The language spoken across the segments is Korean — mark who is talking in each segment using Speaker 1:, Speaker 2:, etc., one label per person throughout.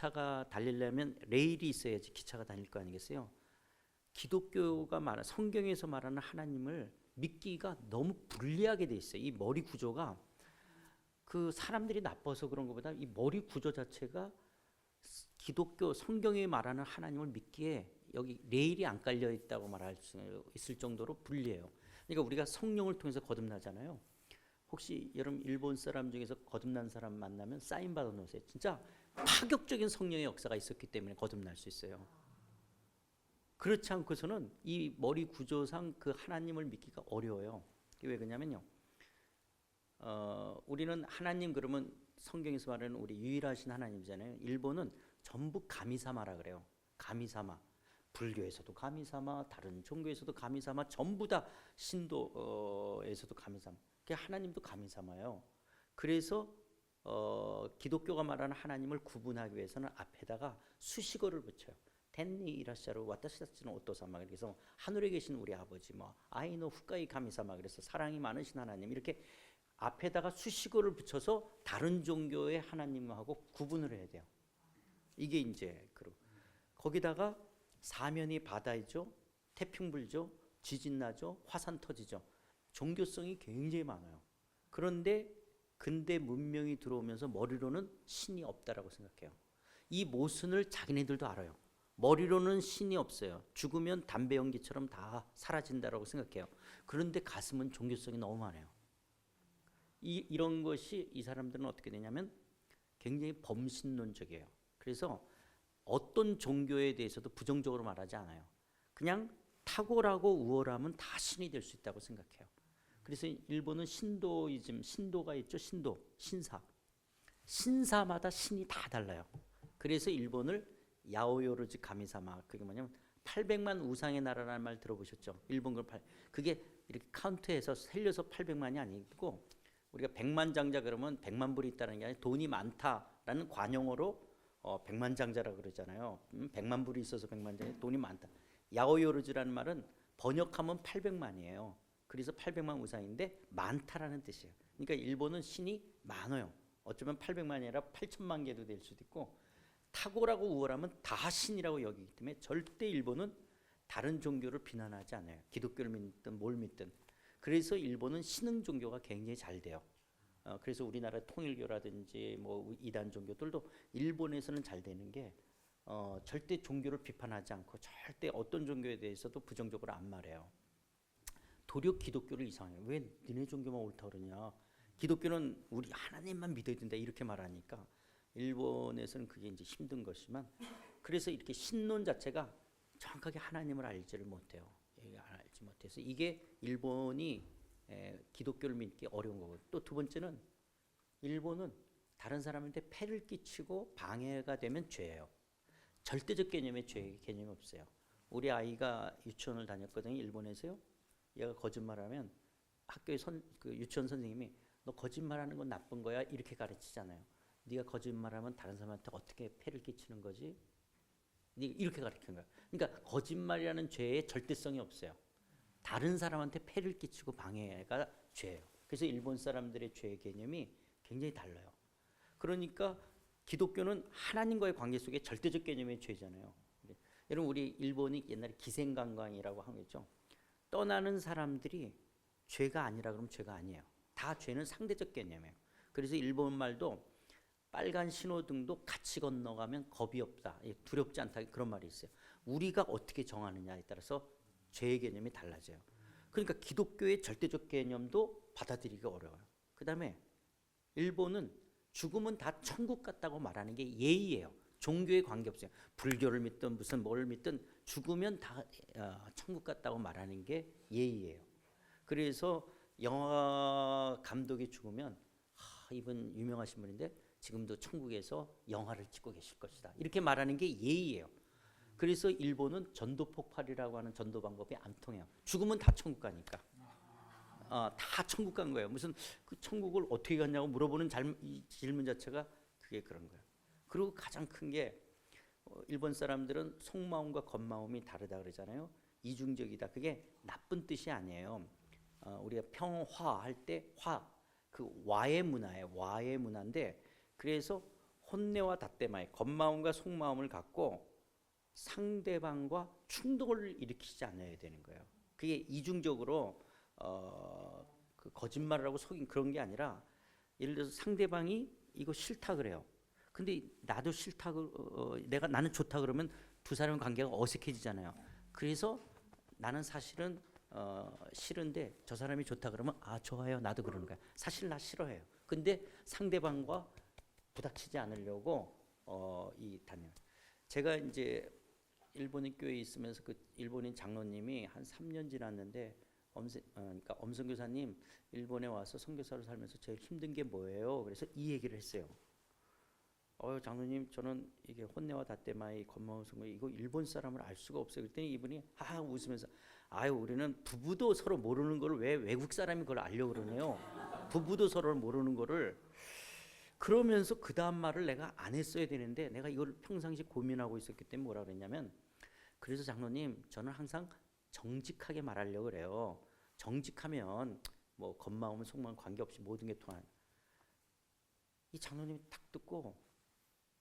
Speaker 1: 기차가 달리려면 레일이 있어야지 기차가 다닐 거 아니겠어요? 기독교가 말하는 성경에서 말하는 하나님을 믿기가 너무 불리하게 돼 있어요. 이 머리 구조가 그 사람들이 나빠서 그런 것보다 이 머리 구조 자체가 기독교 성경에 말하는 하나님을 믿기에 여기 레일이 안 깔려 있다고 말할 수 있을 정도로 불리해요. 그러니까 우리가 성령을 통해서 거듭나잖아요. 혹시 여러분 일본 사람 중에서 거듭난 사람 만나면 사인 받아 놓으세요. 진짜 파격적인 성령의 역사가 있었기 때문에 거듭날 수 있어요. 그렇지 않고서는 이 머리 구조상 그 하나님을 믿기가 어려워요. 왜 그러냐면요. 우리는 하나님 그러면 성경에서 말하는 우리 유일하신 하나님이잖아요. 일본은 전부 가미사마라 그래요. 가미사마. 불교에서도 가미사마, 다른 종교에서도 가미사마, 전부 다 신도에서도 가미사마. 하나님도 가미사마예요. 그래서 기독교가 말하는 하나님을 구분하기 위해서는 앞에다가 수식어를 붙여요. 텐니 이라샤루 와타시타치는 오토사마. 그래서 하늘에 계신 우리 아버지, 뭐 아이노 후카이 가미사마. 그래서 사랑이 많으신 하나님. 이렇게 앞에다가 수식어를 붙여서 다른 종교의 하나님하고 구분을 해야 돼요. 이게 이제 거기다가 사면이 바다이죠, 태풍 불죠, 지진 나죠, 화산 터지죠. 종교성이 굉장히 많아요. 그런데 근대 문명이 들어오면서 머리로는 신이 없다라고 생각해요. 이 모순을 자기네들도 알아요. 머리로는 신이 없어요. 죽으면 담배 연기처럼 다 사라진다라고 생각해요. 그런데 가슴은 종교성이 너무 많아요. 이런 것이 이 사람들은 어떻게 되냐면 굉장히 범신론적이에요. 그래서 어떤 종교에 대해서도 부정적으로 말하지 않아요. 그냥 탁월하고 우월하면 다 신이 될 수 있다고 생각해요. 그래서 일본은 신도이즘, 신도가 있죠. 신도, 신사. 신사마다 신이 다 달라요. 그래서 일본을 야오요르즈 가미사마, 그게 뭐냐면 800만 우상의 나라라는 말 들어보셨죠? 일본 그게 이렇게 카운트해서 살려서 800만이 아니고 우리가 백만장자 그러면 100만 불이 있다는 게 아니라 돈이 많다라는 관용어로 100만장자라고 그러잖아요. 100만 불이 있어서 100만장자, 돈이 많다. 야오요르즈라는 말은 번역하면 800만이에요. 그래서 800만 우상인데 많다라는 뜻이에요. 그러니까 일본은 신이 많아요. 어쩌면 800만이 아니라 8천만 개도 될 수도 있고, 탁월하고 우월하면 다 신이라고 여기기 때문에 절대 일본은 다른 종교를 비난하지 않아요. 기독교를 믿든 뭘 믿든. 그래서 일본은 신흥 종교가 굉장히 잘 돼요. 그래서 우리나라 통일교라든지 뭐 이단 종교들도 일본에서는 잘 되는 게 절대 종교를 비판하지 않고 절대 어떤 종교에 대해서도 부정적으로 안 말해요. 도리어 기독교를 이상해요. 왜 너네 종교만 옳다 그러냐. 기독교는 우리 하나님만 믿어야 된다 이렇게 말하니까 일본에서는 그게 이제 힘든 것이지만, 그래서 이렇게 신론 자체가 정확하게 하나님을 알지를 못해요. 알지 못해서 이게 일본이 기독교를 믿기 어려운 거고, 또 두 번째는 일본은 다른 사람한테 폐를 끼치고 방해가 되면 죄예요. 절대적 개념의 죄 개념이 없어요. 우리 아이가 유치원을 다녔거든요. 일본에서요. 얘가 거짓말하면 학교의 그 유치원 선생님이 너 거짓말하는 건 나쁜 거야 이렇게 가르치잖아요. 네가 거짓말하면 다른 사람한테 어떻게 폐를 끼치는 거지? 네가 이렇게 가르치는 거야. 그러니까 거짓말이라는 죄에 절대성이 없어요. 다른 사람한테 폐를 끼치고 방해가 죄예요. 그래서 일본 사람들의 죄 개념이 굉장히 달라요. 그러니까 기독교는 하나님과의 관계 속에 절대적 개념의 죄잖아요. 여러분 우리 일본이 옛날에 기생관광이라고 한 거죠. 떠나는 사람들이 죄가 아니라 그러면 죄가 아니에요. 다 죄는 상대적 개념이에요. 그래서 일본 말도 빨간 신호등도 같이 건너가면 겁이 없다, 두렵지 않다, 그런 말이 있어요. 우리가 어떻게 정하느냐에 따라서 죄의 개념이 달라져요. 그러니까 기독교의 절대적 개념도 받아들이기 어려워요. 그 다음에 일본은 죽으면 다 천국 같다고 말하는 게 예의예요. 종교에 관계없어요. 불교를 믿든 무슨 뭘 믿든 죽으면 다 천국 같다고 말하는 게 예의예요. 그래서 영화 감독이 죽으면 이분 유명하신 분인데 지금도 천국에서 영화를 찍고 계실 것이다, 이렇게 말하는 게 예의예요. 그래서 일본은 전도 폭발이라고 하는 전도 방법이 안 통해요. 죽으면 다 천국 가니까. 다 천국 간 거예요. 무슨 그 천국을 어떻게 갔냐고 물어보는 이 질문 자체가 그게 그런 거예요. 그리고 가장 큰 게 일본 사람들은 속마음과 겉마음이 다르다 그러잖아요. 이중적이다. 그게 나쁜 뜻이 아니에요. 우리가 평화할 때 화, 그 와의 문화예요. 와의 문화인데, 그래서 혼내와 닷대마의 겉마음과 속마음을 갖고 상대방과 충돌을 일으키지 않아야 되는 거예요. 그게 이중적으로 그 거짓말을 하고 속인 그런 게 아니라, 예를 들어서 상대방이 이거 싫다 그래요. 근데 나도 싫다 나는 좋다 그러면 두 사람의 관계가 어색해지잖아요. 그래서 나는 사실은 싫은데 저 사람이 좋다 그러면 아 좋아요 나도 그러는 거야. 사실 나 싫어해요. 근데 상대방과 부닥치지 않으려고 이 단연. 제가 이제 일본인 교회에 있으면서 그 일본인 장로님이 한 3년 지났는데 그러니까 엄선교사님 일본에 와서 선교사로 살면서 제일 힘든 게 뭐예요? 그래서 이 얘기를 했어요. 장로님 저는 이게 혼내와 닷대마이 겉마음 속마음 이거 일본 사람을 알 수가 없어요. 그랬더니 이분이 하하 웃으면서 아유 우리는 부부도 서로 모르는 거를 왜 외국 사람이 그걸 알려고 그러네요. 부부도 서로를 모르는 거를. 그러면서 그 다음 말을 내가 안 했어야 되는데 내가 이걸 평상시 고민하고 있었기 때문에 뭐라 그랬냐면, 그래서 장로님 저는 항상 정직하게 말하려고 그래요. 정직하면 뭐 겉마음은 속마음 관계없이 모든 게 통하는. 이 장로님이 딱 듣고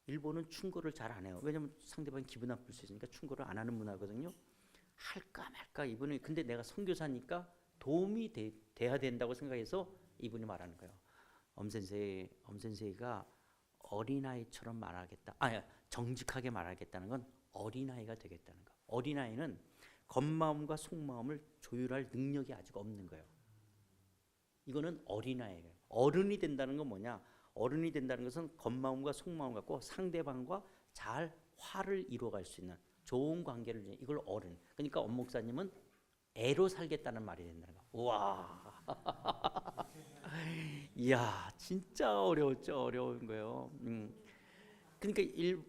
Speaker 1: 일본은 충고를 잘 안 해요. 왜냐면 상대방이 기분 나쁠 수 있으니까 충고를 안 하는 문화거든요. 할까 말까 이분이. 근데 내가 선교사니까 도움이 돼야 된다고 생각해서 이분이 말하는 거예요. 엄센세이가 어린아이처럼 말하겠다. 정직하게 말하겠다는 건 어린아이가 되겠다는 거. 어린아이는 겉마음과 속마음을 조율할 능력이 아직 없는 거예요. 이거는 어린아이예요. 어른이 된다는 건 뭐냐? 어른이 된다는 것은 겉마음과 속마음 갖고 상대방과 잘 화를 이루어갈 수 있는 좋은 관계를, 이걸 어른. 그러니까 엄 목사님은 애로 살겠다는 말이 된다는 거. 우와. 이야 진짜 어려웠죠. 어려운 거예요. 그러니까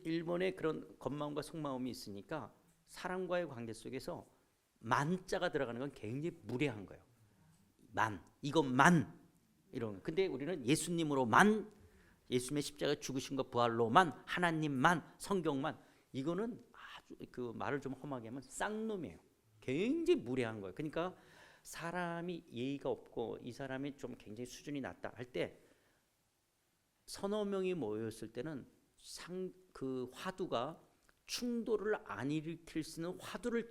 Speaker 1: 일본에 그런 겉마음과 속마음이 있으니까 사람과의 관계 속에서 만자가 들어가는 건 굉장히 무례한 거예요. 이것만 이런 거. 근데 우리는 예수님으로만, 예수님의 십자가 죽으신 것 부활로만, 하나님만, 성경만, 이거는 아주 그 말을 좀 험하게 하면 쌍놈이에요. 굉장히 무례한 거예요. 그러니까 사람이 예의가 없고 이 사람이 좀 굉장히 수준이 낮다 할 때 서너 명이 모였을 때는 그 화두가 충돌을 안 일으킬 수 있는 화두를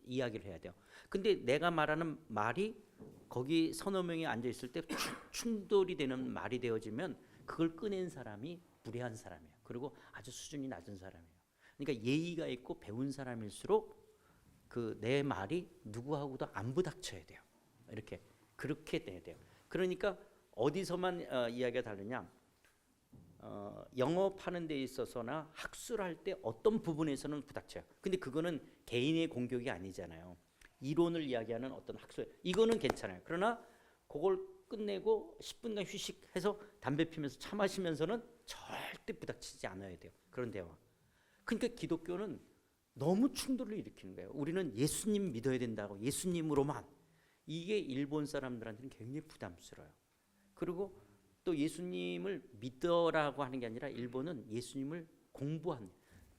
Speaker 1: 이야기를 해야 돼요. 근데 내가 말하는 말이 거기 서너 명이 앉아 있을 때 충돌이 되는 말이 되어지면 그걸 꺼낸 사람이 무례한 사람이에요. 그리고 아주 수준이 낮은 사람이에요. 그러니까 예의가 있고 배운 사람일수록 그 내 말이 누구하고도 안 부닥쳐야 돼요. 그렇게 돼야 돼요. 그러니까 어디서만 이야기가 다르냐? 영업하는 데 있어서나 학술을 할 때 어떤 부분에서는 부닥쳐요. 근데 그거는 개인의 공격이 아니잖아요. 이론을 이야기하는 어떤 학술, 이거는 괜찮아요. 그러나 그걸 끝내고 10분간 휴식해서 담배 피면서 차 마시면서는 절대 부닥치지 않아야 돼요. 그런 대화. 그러니까 기독교는 너무 충돌을 일으키는 거예요. 우리는 예수님 믿어야 된다고, 예수님으로만. 이게 일본 사람들한테는 굉장히 부담스러워요. 그리고 또 예수님을 믿어라고 하는 게 아니라 일본은 예수님을 공부한,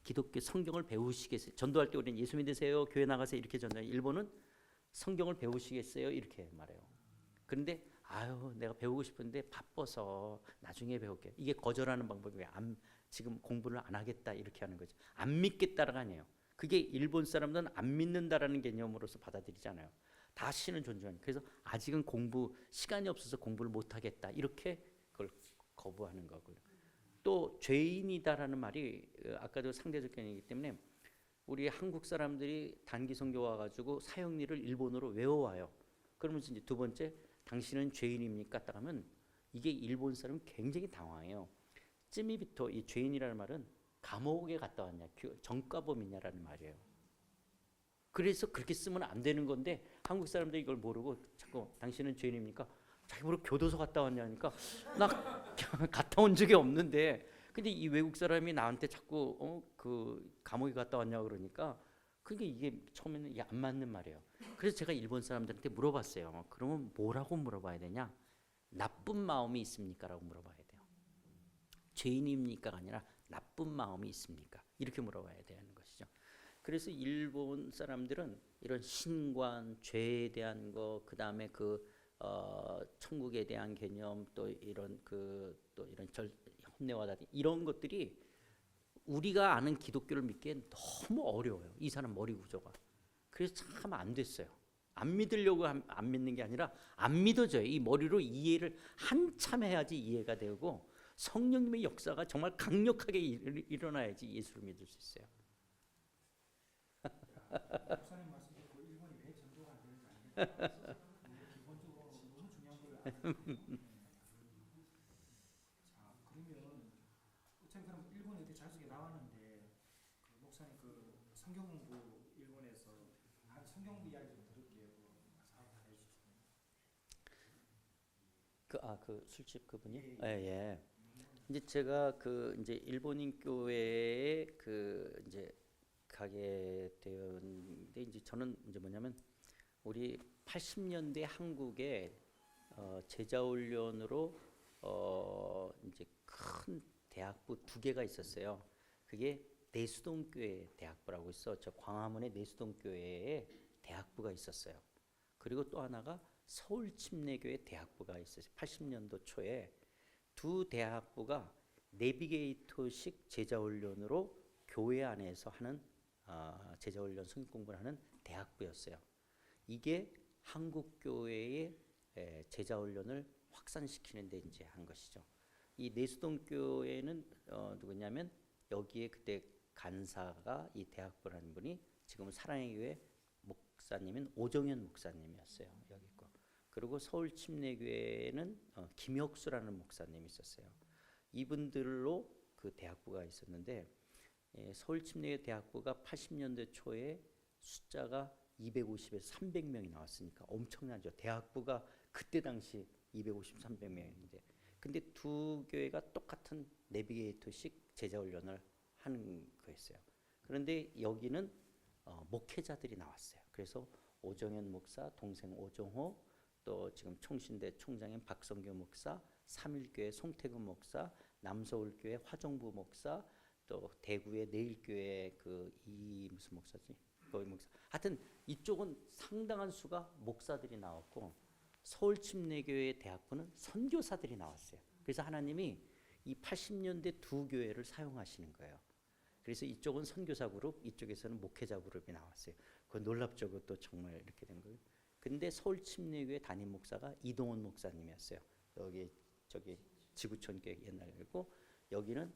Speaker 1: 기독교 성경을 배우시겠어요? 전도할 때 우리는 예수 믿으세요, 교회 나가세요 이렇게 전도해요. 일본은 성경을 배우시겠어요? 이렇게 말해요. 그런데 내가 배우고 싶은데 바빠서 나중에 배울게. 이게 거절하는 방법이 지금 공부를 안 하겠다 이렇게 하는 거죠. 안 믿겠다가 아니에요. 그게 일본 사람들은 안 믿는다라는 개념으로서 받아들이지 않아요. 다 신은 존중하는. 그래서 아직은 시간이 없어서 공부를 못 하겠다 이렇게 그걸 거부하는 거고요. 또 죄인이다라는 말이 아까도 상대적 개념이기 때문에 우리 한국 사람들이 단기 선교 와가지고 사형리를 일본어로 외워와요. 그러면서 이제 두 번째, 당신은 죄인입니까? 딱 하면 이게 일본 사람은 굉장히 당황해요. 쯔미비토, 이 죄인이라는 말은 감옥에 갔다 왔냐, 정과범이냐라는 말이에요. 그래서 그렇게 쓰면 안 되는 건데 한국 사람들이 이걸 모르고 자꾸 당신은 죄인입니까? 자기 모르고 교도소 갔다 왔냐니까 나 갔다 온 적이 없는데, 근데 이 외국 사람이 나한테 자꾸 그 감옥에 갔다 왔냐고 그러니까 그게 이게 처음에는 이게 안 맞는 말이에요. 그래서 제가 일본 사람들한테 물어봤어요. 그러면 뭐라고 물어봐야 되냐? 나쁜 마음이 있습니까? 라고 물어봐야 돼요. 죄인입니까가 아니라 나쁜 마음이 있습니까? 이렇게 물어봐야 되는 것이죠. 그래서 일본 사람들은 이런 신관, 죄에 대한 거, 그 다음에 천국에 대한 개념, 또 이런 혼내와 다디 이런 것들이 우리가 아는 기독교를 믿기엔 너무 어려워요. 이 사람 머리 구조가. 그래서 참 안 됐어요. 안 믿으려고 안 믿는 게 아니라 안 믿어져요. 이 머리로 이해를 한참 해야지 이해가 되고 성령님의 역사가 정말 강력하게 일어나야지 예수를 믿을 수 있어요.
Speaker 2: 목사님 말씀 듣고 일본이 왜 전도가 안 되는지 알겠다. 기본적으로 너무 중요한 걸 자, 그러면 어차피 그럼 일본에 어디 자석에 나왔는데 그 목사님 그 성경 공부 일본에서 한 성경 공부 이야기 좀 들을게요. 말씀 해주시죠.
Speaker 1: 그 술집 그분이?
Speaker 2: 예,
Speaker 1: 예, 예. 이제 제가 그 이제 일본인 교회에 그 이제 가게 되었는데 이제 저는 이제 뭐냐면 우리 80년대 한국에 제자훈련으로 이제 큰 대학부 두 개가 있었어요. 그게 내수동교회 대학부라고 있어. 저 광화문에 내수동교회에 대학부가 있었어요. 그리고 또 하나가 서울침례교회 대학부가 있었어요. 80년도 초에 두 대학부가 내비게이터식 제자훈련으로 교회 안에서 하는 제자훈련 성경 공부를 하는 대학부였어요. 이게 한국교회의 제자훈련을 확산시키는 데 이제 한 것이죠. 이 내수동 교회는 누구냐면 여기에 그때 간사가 이 대학부라는 분이 지금 사랑의 교회 목사님인 오정현 목사님이었어요. 여기 있고. 그리고 서울 침례교회는 김혁수라는 목사님이 있었어요. 이분들로 그 대학부가 있었는데 서울 침례교회 대학부가 80년대 초에 숫자가 250에서 300명이 나왔으니까 엄청나죠. 대학부가 그때 당시 250, 300명인데 근데 두 교회가 똑같은 내비게이터식 제자훈련을 하는 거였어요. 그런데 여기는 목회자들이 나왔어요. 그래서 오정현 목사, 동생 오정호, 또 지금 총신대 총장인 박성규 목사, 삼일교회 송태근 목사, 남서울교회 화정부 목사, 또 대구의 내일교회 이 무슨 목사지? 거기 목사. 하여튼 이쪽은 상당한 수가 목사들이 나왔고 서울 침례교회 대학부는 선교사들이 나왔어요. 그래서 하나님이 이 80년대 두 교회를 사용하시는 거예요. 그래서 이쪽은 선교사 그룹, 이쪽에서는 목회자 그룹이 나왔어요. 그 놀랍죠. 그것도 정말 이렇게 된 거예요. 근데 서울 침례교회 담임 목사가 이동원 목사님이었어요. 여기 저기 지구촌 교회 옛날이고 여기는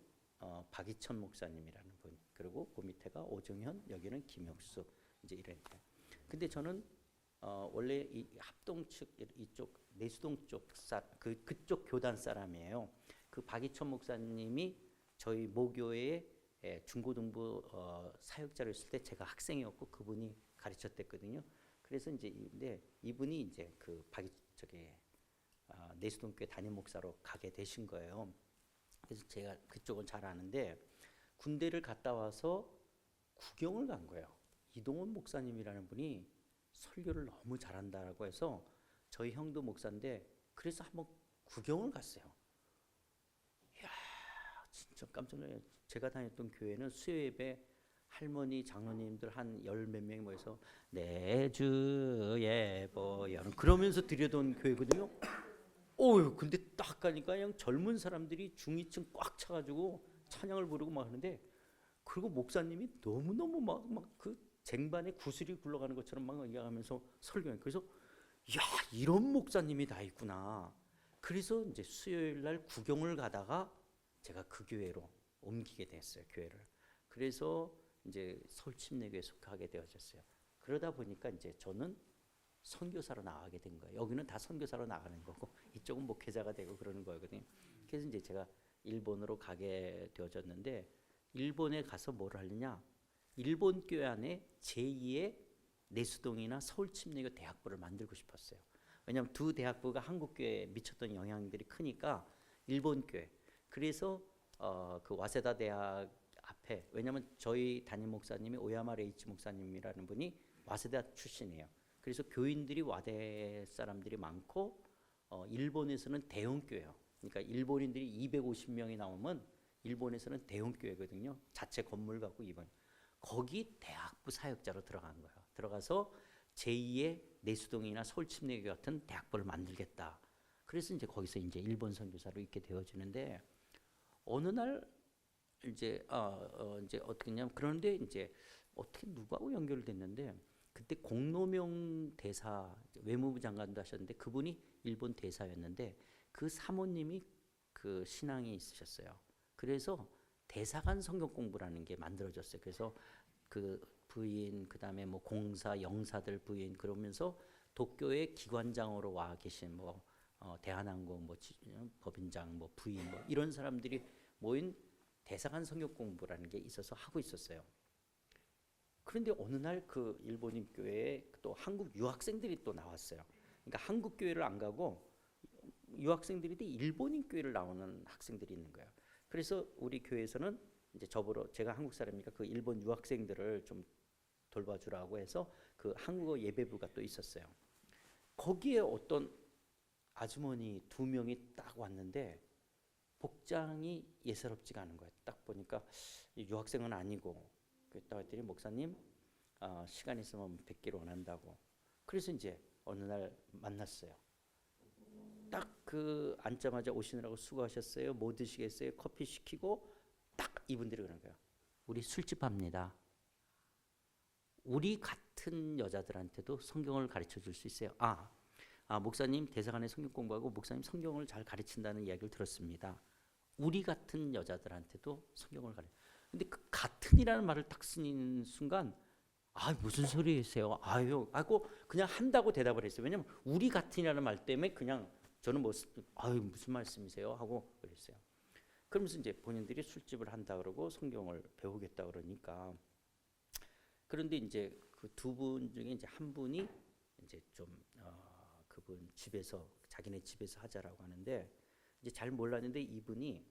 Speaker 1: 박이천 목사님이라는 분, 그리고 그 밑에가 오정현, 여기는 김혁수, 이제 이런. 근데 저는 원래 이 합동 측 이쪽 내수동 쪽 그쪽 교단 사람이에요. 그 박이천 목사님이 저희 모교회에 중고등부 사역자로 있을 때 제가 학생이었고 그분이 가르쳤댔거든요. 그래서 이제 근데 이분이 이제 그 내수동교회 담임 목사로 가게 되신 거예요. 그래서 제가 그쪽은 잘 아는데 군대를 갔다 와서 구경을 간 거예요. 이동원 목사님이라는 분이 설교를 너무 잘한다라고 해서 저희 형도 목사인데 그래서 한번 구경을 갔어요. 이야, 진짜 깜짝 놀라요. 제가 다녔던 교회는 수요예배 할머니 장로님들 한 열 몇 명이 모여서 내 주의 보혈 그러면서 드려던 교회거든요. 근데 딱 가니까 그냥 젊은 사람들이 중위층 꽉 차가지고 찬양을 부르고 막 하는데, 그리고 목사님이 너무너무 막 그 쟁반에 구슬이 굴러가는 것처럼 막 이야기하면서 설교해요. 그래서 야, 이런 목사님이 다 있구나. 그래서 이제 수요일 날 구경을 가다가 제가 그 교회로 옮기게 됐어요, 교회를. 그래서 이제 서울 침례교회에 속하게 되어졌어요. 그러다 보니까 이제 저는 선교사로 나가게 된 거예요. 여기는 다 선교사로 나가는 거고 이쪽은 목회자가 되고 그러는 거거든요. 그래서 이제 제가 일본으로 가게 되어졌는데, 일본에 가서 뭘 하느냐? 일본 교회 안에 제2의 내수동이나 서울 침례교 대학부를 만들고 싶었어요. 왜냐하면 두 대학부가 한국 교회에 미쳤던 영향들이 크니까 일본 교회. 그래서 그 와세다 대학 앞에, 왜냐하면 저희 담임 목사님이 오야마 레이치 목사님이라는 분이 와세다 출신이에요. 그래서 교인들이 와대 사람들이 많고 일본에서는 대형 교회요. 그러니까 일본인들이 250명이 나오면 일본에서는 대형 교회거든요. 자체 건물 갖고 거기 대학부 사역자로 들어간 거예요. 들어가서 제2의 내수동이나 서울침례교 같은 대학부를 만들겠다. 그래서 이제 거기서 이제 일본 선교사로 있게 되어지는데 어느 날 이제 어떻게 했냐면 그런데 이제 어떻게 누구하고 연결됐는데 그때 공로명 대사 외무부 장관도 하셨는데 그분이 일본 대사였는데 그 사모님이 그 신앙이 있으셨어요. 그래서 대사관 성경 공부라는 게 만들어졌어요. 그래서 그 부인 그다음에 뭐 공사 영사들 부인 그러면서 도쿄의 기관장으로 와 계신 뭐 대한항공 뭐 법인장 뭐 부인 뭐 이런 사람들이 모인 대사관 성경 공부라는 게 있어서 하고 있었어요. 그런데 어느 날 그 일본인 교회에 또 한국 유학생들이 또 나왔어요. 그러니까 한국 교회를 안 가고 유학생들이 일본인 교회를 나오는 학생들이 있는 거예요. 그래서 우리 교회에서는 이제 저보러 제가 한국 사람이니까 그 일본 유학생들을 좀 돌봐주라고 해서 그 한국어 예배부가 또 있었어요. 거기에 어떤 아주머니 2명이 딱 왔는데 복장이 예사롭지가 않은 거예요. 딱 보니까 유학생은 아니고 그랬다 했더니 목사님 시간 있으면 뵙기를 원한다고. 그래서 이제 어느 날 만났어요. 딱 그 앉자마자 오시느라고 수고하셨어요. 뭐 드시겠어요? 커피 시키고 딱 이분들이 그러는 거예요. 우리 술집 합니다. 우리 같은 여자들한테도 성경을 가르쳐 줄 수 있어요. 목사님 대사관에 성경 공부하고 목사님 성경을 잘 가르친다는 이야기를 들었습니다. 우리 같은 여자들한테도 성경을 가르쳐. 근데 그 같은이라는 말을 딱 쓰는 순간 무슨 소리세요? 하고 그냥 한다고 대답을 했어요. 왜냐면 우리 같은이라는 말 때문에 그냥 저는 무슨 말씀이세요? 하고 그랬어요. 그러면서 이제 본인들이 술집을 한다 그러고 성경을 배우겠다 그러니까 그런데 이제 그 2분 중에 이제 한 분이 이제 좀 그분 집에서 자기네 집에서 하자라고 하는데 이제 잘 몰랐는데 이분이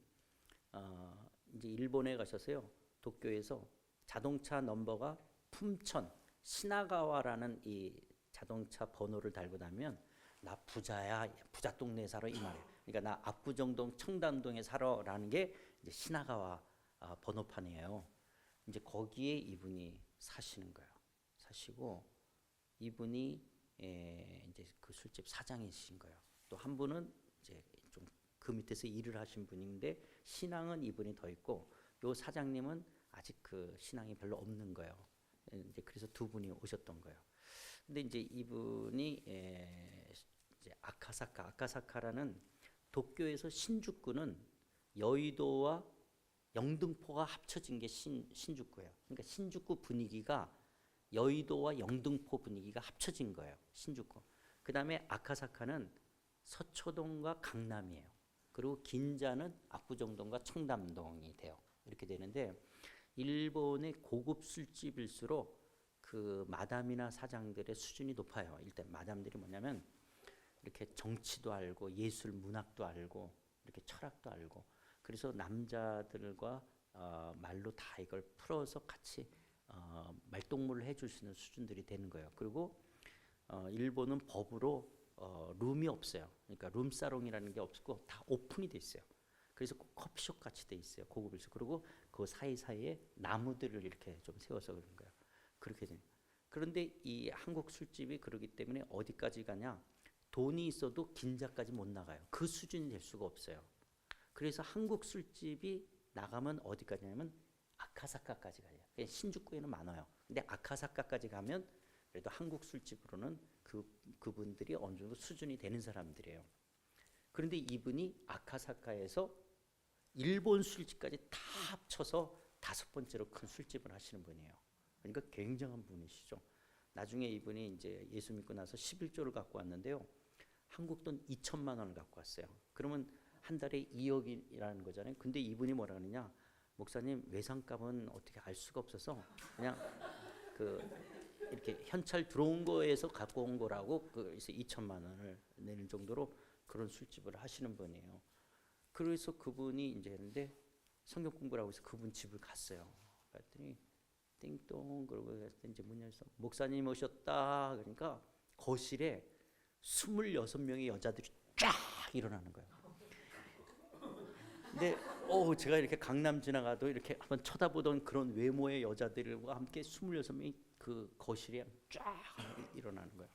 Speaker 1: 이제 일본에 가셔서요 도쿄에서 자동차 넘버가 품천 시나가와라는 이 자동차 번호를 달고 나면 나 부자야 부자 동네에 살아 이 말이에요. 그러니까 나 압구정동 청담동에 살아라는 게 이제 시나가와 번호판이에요. 이제 거기에 이분이 사시는 거예요. 사시고 이분이 이제 그 술집 사장이신 거예요. 또 한 분은 이제 좀 그 밑에서 일을 하신 분인데 신앙은 이분이 더 있고 요 사장님은 아직 그 신앙이 별로 없는 거예요. 이제 그래서 2분이 오셨던 거예요. 근데 이제 이분이 이제 아카사카라는 도쿄에서 신주쿠는 여의도와 영등포가 합쳐진 게 신주쿠예요. 그러니까 신주쿠 분위기가 여의도와 영등포 분위기가 합쳐진 거예요. 신주쿠. 그 다음에 아카사카는 서초동과 강남이에요. 그리고 긴자는 압구정동과 청담동이 돼요. 이렇게 되는데 일본의 고급 술집일수록 그 마담이나 사장들의 수준이 높아요. 일단 마담들이 뭐냐면 이렇게 정치도 알고 예술 문학도 알고 이렇게 철학도 알고 그래서 남자들과 말로 다 이걸 풀어서 같이 말동무를 해줄 수 있는 수준들이 되는 거예요. 그리고 일본은 법으로 룸이 없어요. 그러니까 룸사롱이라는 게 없고 다 오픈이 돼 있어요. 그래서 커피숍 같이 돼 있어요. 고급일수. 그리고 그 사이사이에 나무들을 이렇게 좀 세워서 그런 거예요. 그렇게 돼요. 그런데 이 한국 술집이 그러기 때문에 어디까지 가냐? 돈이 있어도 긴자까지 못 나가요. 그 수준이 될 수가 없어요. 그래서 한국 술집이 나가면 어디까지 가냐면 아카사카까지 가요. 신주쿠에는 많아요. 근데 아카사카까지 가면 그래도 한국 술집으로는 그분들이 어느 정도 수준이 되는 사람들이에요. 그런데 이분이 아카사카에서 일본 술집까지 다 합쳐서 5번째로 큰 술집을 하시는 분이에요. 그러니까 굉장한 분이시죠. 나중에 이분이 이제 예수 믿고 나서 11조를 갖고 왔는데요. 한국 돈 2천만 원을 갖고 왔어요. 그러면 한 달에 2억이라는 거잖아요. 근데 이분이 뭐라 그러냐? 목사님 외상값은 어떻게 알 수가 없어서 그냥 그 이렇게 현찰 들어온 거에서 갖고 온 거라고 그래서 2천만 원을 내는 정도로 그런 술집을 하시는 분이에요. 그래서 그분이 이제 했는데 성경 공부를 하고 해서 그분 집을 갔어요. 갔더니 띵동 그러고 이제 문 열어서 목사님 오셨다 그러니까 거실에 26명의 여자들이 쫙 일어나는 거예요. 근데 제가 이렇게 강남 지나가도 이렇게 한번 쳐다보던 그런 외모의 여자들과 함께 26명이 그 거실에 쫙 일어나는 거예요.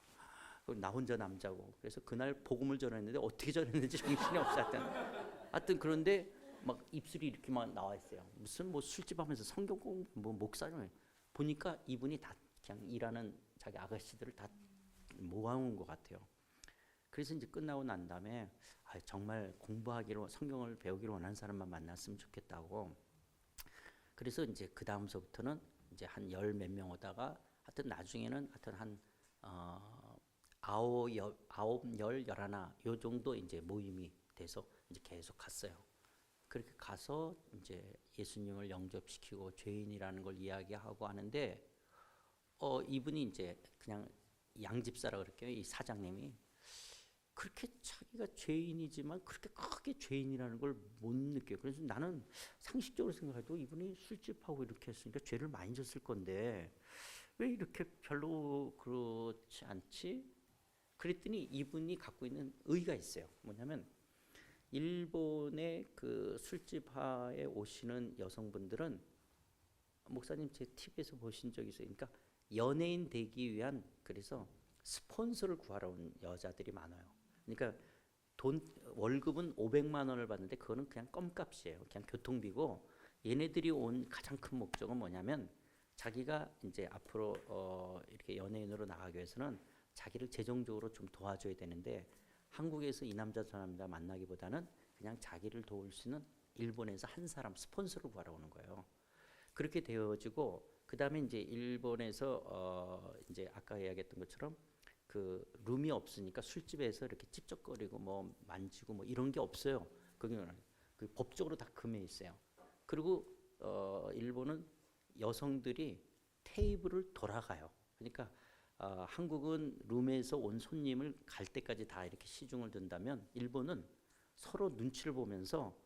Speaker 1: 나 혼자 남자고. 그래서 그날 복음을 전했는데 어떻게 전했는지 정신이 없었던. 하여튼 그런데 막 입술이 이렇게만 나와 있어요. 무슨 뭐 술집 하면서 성경 공부 뭐 목사님 보니까 이분이 다 그냥 일하는 자기 아가씨들을 다 모아온 것 같아요. 그래서 이제 끝나고 난 다음에 정말 공부하기로 성경을 배우기로 원하는 사람만 만났으면 좋겠다고. 그래서 이제 그 다음서부터는 이제 한 열 몇 명 오다가 하여튼 나중에는 하여튼 한 아홉 열 열하나 요 정도 이제 모임이 돼서 이제 계속 갔어요. 그렇게 가서 이제 예수님을 영접시키고 죄인이라는 걸 이야기하고 하는데 이분이 이제 그냥 양집사라 그럴게요. 이 사장님이 그렇게 자기가 죄인이지만 그렇게 크게 죄인이라는 걸 못 느껴요. 그래서 나는 상식적으로 생각해도 이분이 술집하고 이렇게 했으니까 죄를 많이 졌을 건데 왜 이렇게 별로 그렇지 않지? 그랬더니 이분이 갖고 있는 의의가 있어요. 뭐냐면 일본의 그 술집하에 오시는 여성분들은 목사님 제 TV에서 보신 적 있어요. 그러니까 연예인 되기 위한 그래서 스폰서를 구하러 온 여자들이 많아요. 그러니까 월급은 500만 원을 받는데 그거는 그냥 껌값이에요. 그냥 교통비고 얘네들이 온 가장 큰 목적은 뭐냐면 자기가 이제 앞으로 이렇게 연예인으로 나가기 위해서는 자기를 재정적으로 좀 도와줘야 되는데 한국에서 이 남자 저 남자 만나기보다는 그냥 자기를 도울 수 있는 일본에서 한 사람 스폰서를 구하러 오는 거예요. 그렇게 되어지고 그 다음에 이제 일본에서 이제 아까 이야기했던 것처럼 그 룸이 없으니까 술집에서 이렇게 찝쩍거리고 뭐 만지고 뭐 이런 게 없어요. 그게 그 법적으로 다 금해 있어요. 그리고 일본은 여성들이 테이블을 돌아가요. 그러니까 한국은 룸에서 온 손님을 갈 때까지 다 이렇게 시중을 둔다면 일본은 서로 눈치를 보면서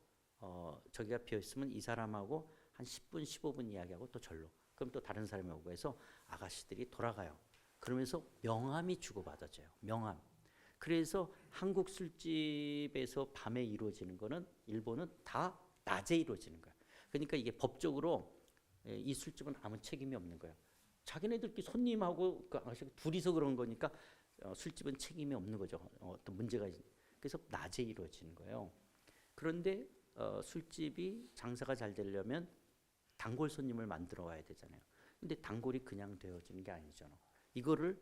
Speaker 1: 저기가 비어 있으면 이 사람하고 한 10분, 15분 이야기하고 또 절로. 그럼 또 다른 사람이 오고 해서 아가씨들이 돌아가요. 그러면서 명함이 주고받아져요. 명함. 그래서 한국 술집에서 밤에 이루어지는 거는 일본은 다 낮에 이루어지는 거예요. 그러니까 이게 법적으로 이 술집은 아무 책임이 없는 거예요. 자기네들끼리 손님하고 그 아가씨가 둘이서 그런 거니까 술집은 책임이 없는 거죠. 어떤 문제가 그래서 낮에 이루어지는 거예요. 그런데 술집이 장사가 잘 되려면 단골 손님을 만들어 와야 되잖아요. 근데 단골이 그냥 되어지는 게 아니잖아. 이거를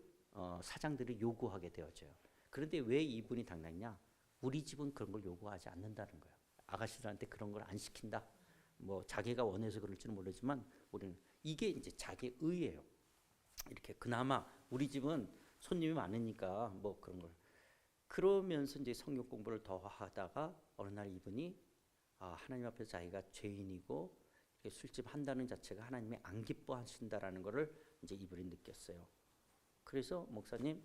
Speaker 1: 사장들이 요구하게 되어져요. 그런데 왜 이분이 당당했냐? 우리 집은 그런 걸 요구하지 않는다는 거예요. 아가씨들한테 그런 걸 안 시킨다. 뭐 자기가 원해서 그럴지는 모르지만 우리는 이게 이제 자기 의예요. 이렇게 그나마 우리 집은 손님이 많으니까 뭐 그런 걸 그러면서 이제 성경 공부를 더 하다가 어느 날 이분이 하나님 앞에서 자기가 죄인이고 술집 한다는 자체가 하나님이 안 기뻐하신다라는 것을 이제 이분이 느꼈어요. 그래서 목사님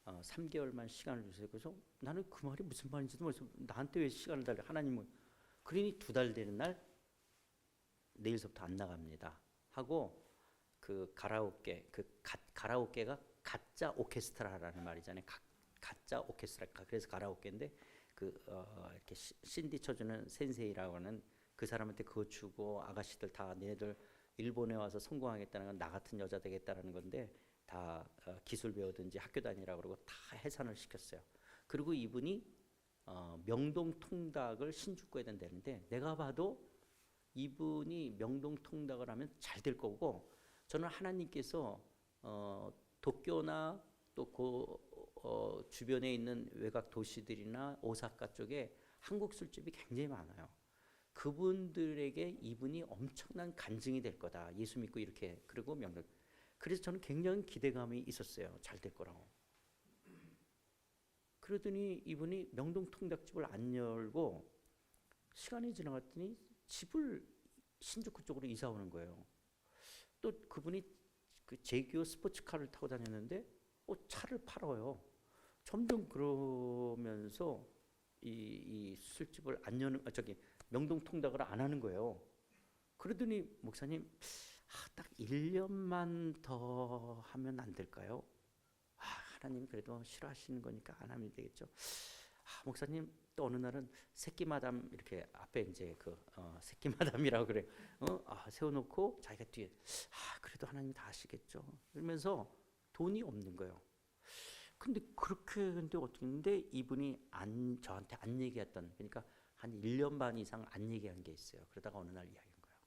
Speaker 1: 3개월만 시간을 주세요. 그래서 나는 그 말이 무슨 말인지도 모르겠어. 나한테 왜 시간을 달래? 하나님은 그러니 2달 되는 날 내일서부터 안 나갑니다 하고 그 가라오케 가라오케가 가짜 오케스트라라는 말이잖아요. 가짜 오케스트라. 그래서 가라오케인데 이렇게 신디 쳐주는 센세이라고 하는 그 사람한테 그거 주고 아가씨들 다 너희들 일본에 와서 성공하겠다는 건 나 같은 여자 되겠다라는 건데 다 기술 배우든지 학교 다니라고 그러고 다 해산을 시켰어요. 그리고 이분이 명동 통닭을 신주쿠에 된다는데 내가 봐도 이분이 명동 통닭을 하면 잘 될 거고 저는 하나님께서 도쿄나 또 그 주변에 있는 외곽 도시들이나 오사카 쪽에 한국 술집이 굉장히 많아요. 그분들에게 이분이 엄청난 간증이 될 거다. 예수 믿고 이렇게 그리고 명동. 그래서 저는 굉장히 기대감이 있었어요. 잘 될 거라고. 그러더니 이분이 명동 통닭집을 안 열고 시간이 지나갔더니 집을 신주쿠 쪽으로 이사 오는 거예요. 또 그분이 그 제규어 스포츠카를 타고 다녔는데 차를 팔아요. 점점 그러면서 이 술집을 안 여는 명동 통닭을 안 하는 거예요. 그러더니 목사님 딱 1년만 더 하면 안 될까요? 하나님 그래도 싫어하시는 거니까 안 하면 되겠죠. 목사님 또 어느 날은 새끼마담 이렇게 앞에 이제 새끼마담이라고 그래. 세워놓고 자기가 뒤에 그래도 하나님 다 아시겠죠. 그러면서 돈이 없는 거예요. 근데 그렇게 근데 어떻게 했는데 이분이 저한테 안 얘기했던 그러니까 한 1년 반 이상 안 얘기한 게 있어요. 그러다가 어느 날 이야기한 거예요.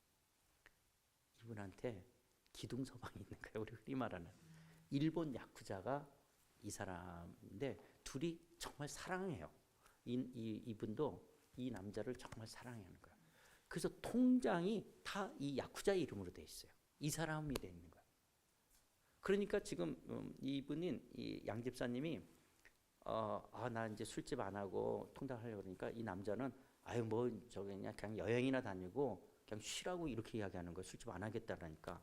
Speaker 1: 이분한테 기둥서방이 있는 거예요. 우리 흔히 말하는 일본 야쿠자가 이 사람인데 둘이 정말 사랑해요. 이분도 이 남자를 정말 사랑하는 거예요. 그래서 통장이 다 이 야쿠자 이름으로 돼 있어요. 이 사람이 돼 있는 거예요. 그러니까 지금 이분인 이 양 집사님이 나 이제 술집 안 하고 통닭하려고 그러니까 이 남자는 아유 뭐 저기 그냥 여행이나 다니고 그냥 쉬라고 이렇게 이야기하는 거예요. 술집 안 하겠다라니까.